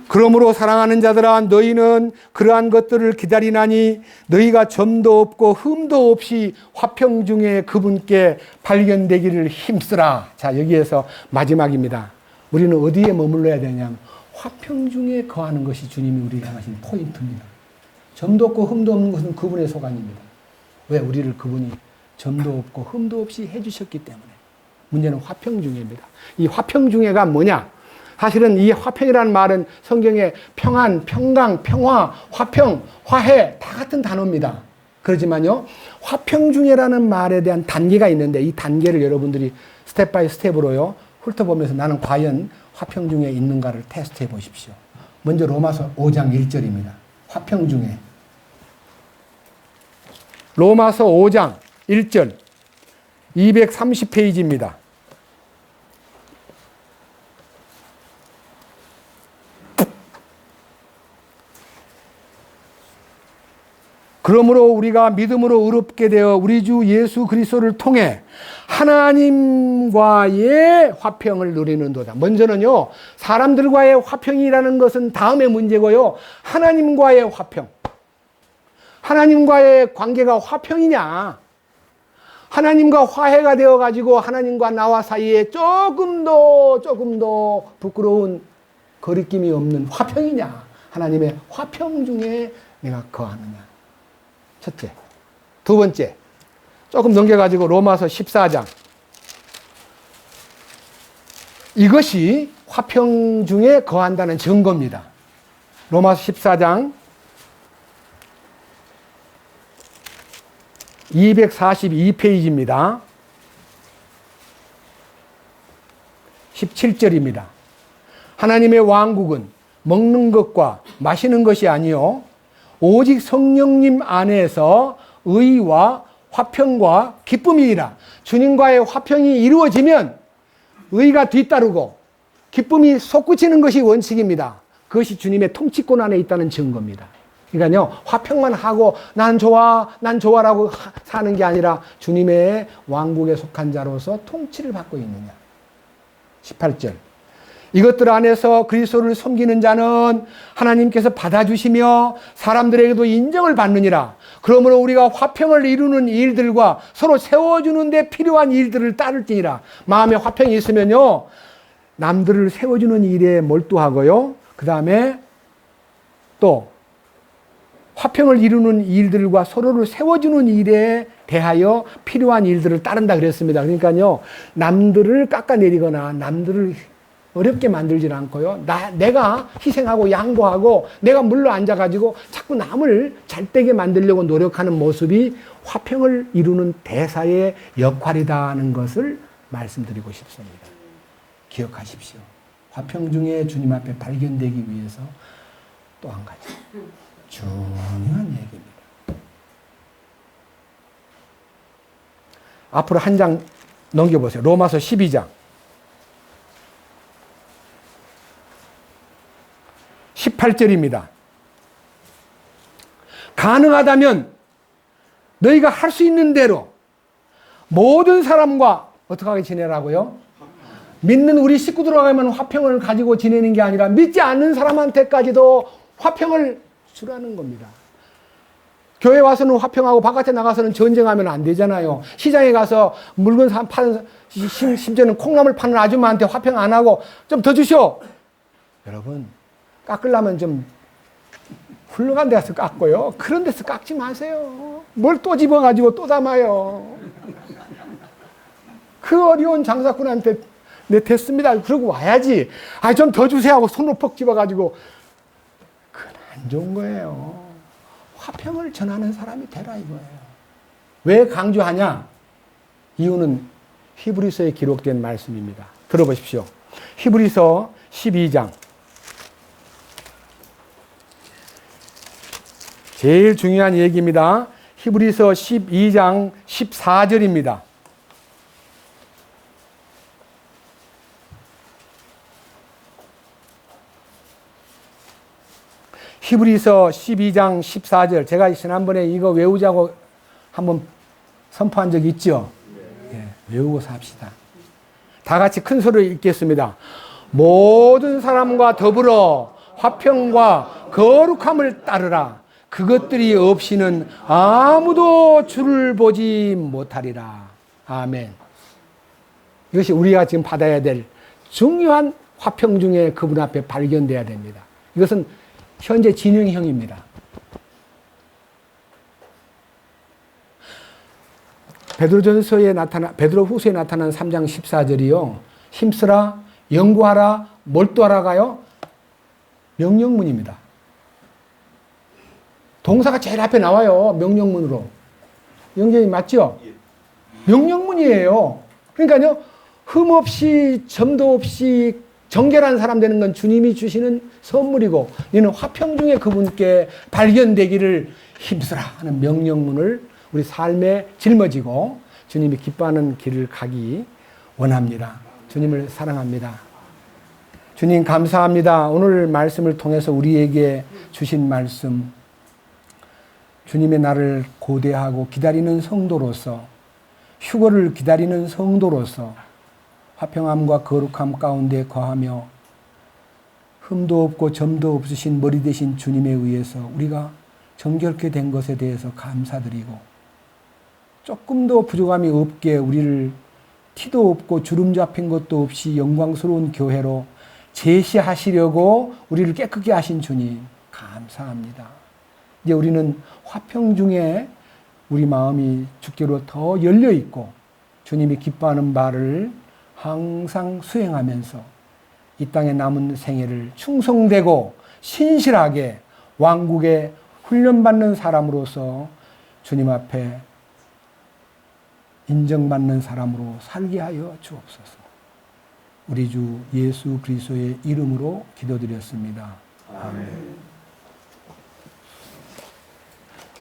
그러므로 사랑하는 자들아 너희는 그러한 것들을 기다리나니 너희가 점도 없고 흠도 없이 화평 중에 그분께 발견되기를 힘쓰라. 자, 여기에서 마지막입니다. 우리는 어디에 머물러야 되냐면 화평 중에 거하는 것이 주님이 우리에게 하신 포인트입니다. 점도 없고 흠도 없는 것은 그분의 소관입니다. 왜? 우리를 그분이 점도 없고 흠도 없이 해주셨기 때문에. 문제는 화평 중에입니다. 이 화평 중에가 뭐냐? 사실은 이 화평이라는 말은 성경에 평안, 평강, 평화, 화평, 화해 다 같은 단어입니다. 그렇지만요, 화평 중에라는 말에 대한 단계가 있는데 이 단계를 여러분들이 스텝 바이 스텝으로요 훑어보면서 나는 과연 화평 중에 있는가를 테스트해 보십시오. 먼저 로마서 5장 1절입니다. 화평 중에. 로마서 5장 1절 230페이지입니다. 그러므로 우리가 믿음으로 의롭게 되어 우리 주 예수 그리스도를 통해 하나님과의 화평을 누리는도다. 먼저는요, 사람들과의 화평이라는 것은 다음의 문제고요. 하나님과의 화평. 하나님과의 관계가 화평이냐? 하나님과 화해가 되어가지고 하나님과 나와 사이에 조금 더 부끄러운 거리낌이 없는 화평이냐? 하나님의 화평 중에 내가 거하느냐? 첫째. 두 번째, 조금 넘겨가지고 로마서 14장. 이것이 화평 중에 거한다는 증거입니다. 로마서 14장 242페이지입니다. 17절입니다. 하나님의 왕국은 먹는 것과 마시는 것이 아니요 오직 성령님 안에서 의와 화평과 기쁨이니라. 주님과의 화평이 이루어지면 의가 뒤따르고 기쁨이 솟구치는 것이 원칙입니다. 그것이 주님의 통치권 안에 있다는 증거입니다. 그러니까요, 화평만 하고 난 좋아, 난 좋아라고 사는 게 아니라 주님의 왕국에 속한 자로서 통치를 받고 있느냐. 18절. 이것들 안에서 그리스도를 섬기는 자는 하나님께서 받아주시며 사람들에게도 인정을 받느니라. 그러므로 우리가 화평을 이루는 일들과 서로 세워주는 데 필요한 일들을 따를지니라. 마음에 화평이 있으면요, 남들을 세워주는 일에 몰두하고요, 그 다음에 또 화평을 이루는 일들과 서로를 세워주는 일에 대하여 필요한 일들을 따른다 그랬습니다. 그러니까요, 남들을 깎아내리거나 남들을 어렵게 만들지 않고요, 내가 희생하고 양보하고 내가 물러 앉아가지고 자꾸 남을 잘되게 만들려고 노력하는 모습이 화평을 이루는 대사의 역할이라는 것을 말씀드리고 싶습니다. 기억하십시오. 화평 중에 주님 앞에 발견되기 위해서 또 한 가지 중요한 얘기입니다. 앞으로 한 장 넘겨보세요. 로마서 12장 18절입니다. 가능하다면 너희가 할 수 있는 대로 모든 사람과 어떻게 하게 지내라고요? 믿는 우리 식구들하고만 화평을 가지고 지내는 게 아니라 믿지 않는 사람한테까지도 화평을 주라는 겁니다. 교회 와서는 화평하고 바깥에 나가서는 전쟁하면 안 되잖아요. 시장에 가서 물건 파는, 심지어는 콩나물 파는 아줌마한테 화평 안 하고 좀 더 주시오. 여러분, 깎으려면 좀 훌륭한 데서 깎고요, 그런 데서 깎지 마세요. 뭘 또 집어가지고 또 담아요. 그 어려운 장사꾼한테 네, 됐습니다. 그러고 와야지. 아, 좀 더 주세요 하고 손으로 퍽 집어가지고. 그건 안 좋은 거예요. 화평을 전하는 사람이 되라 이거예요. 왜 강조하냐? 이유는 히브리서에 기록된 말씀입니다. 들어보십시오. 히브리서 12장. 제일 중요한 얘기입니다. 히브리서 12장 14절입니다. 히브리서 12장 14절. 제가 지난번에 이거 외우자고 한번 선포한 적 있죠? 예, 외우고 삽시다. 다 같이 큰 소리로 읽겠습니다. 모든 사람과 더불어 화평과 거룩함을 따르라. 그것들이 없이는 아무도 주를 보지 못하리라. 아멘. 이것이 우리가 지금 받아야 될 중요한 화평 중에 그분 앞에 발견돼야 됩니다. 이것은 현재 진행형입니다. 베드로후서에 나타난 3장 14절이요. 힘쓰라, 연구하라, 몰두하라가요. 명령문입니다. 동사가 제일 앞에 나와요. 명령문으로. 영경이 맞죠? 명령문이에요. 그러니까요, 흠 없이 점도 없이 정결한 사람 되는 건 주님이 주시는 선물이고, 이는 화평 중에 그분께 발견되기를 힘쓰라 하는 명령문을 우리 삶에 짊어지고 주님이 기뻐하는 길을 가기 원합니다. 주님을 사랑합니다. 주님 감사합니다. 오늘 말씀을 통해서 우리에게 주신 말씀, 주님의 날을 고대하고 기다리는 성도로서, 휴거를 기다리는 성도로서 화평함과 거룩함 가운데 거하며 흠도 없고 점도 없으신 머리 대신 주님에 의해서 우리가 정결케 된 것에 대해서 감사드리고, 조금도 부족함이 없게 우리를 티도 없고 주름 잡힌 것도 없이 영광스러운 교회로 제시하시려고 우리를 깨끗게 하신 주님 감사합니다. 이제 우리는 화평 중에 우리 마음이 주께로 더 열려 있고 주님이 기뻐하는 바를 항상 수행하면서 이 땅에 남은 생애를 충성되고 신실하게 왕국에 훈련받는 사람으로서 주님 앞에 인정받는 사람으로 살게 하여 주옵소서. 우리 주 예수 그리스도의 이름으로 기도드렸습니다. 아멘.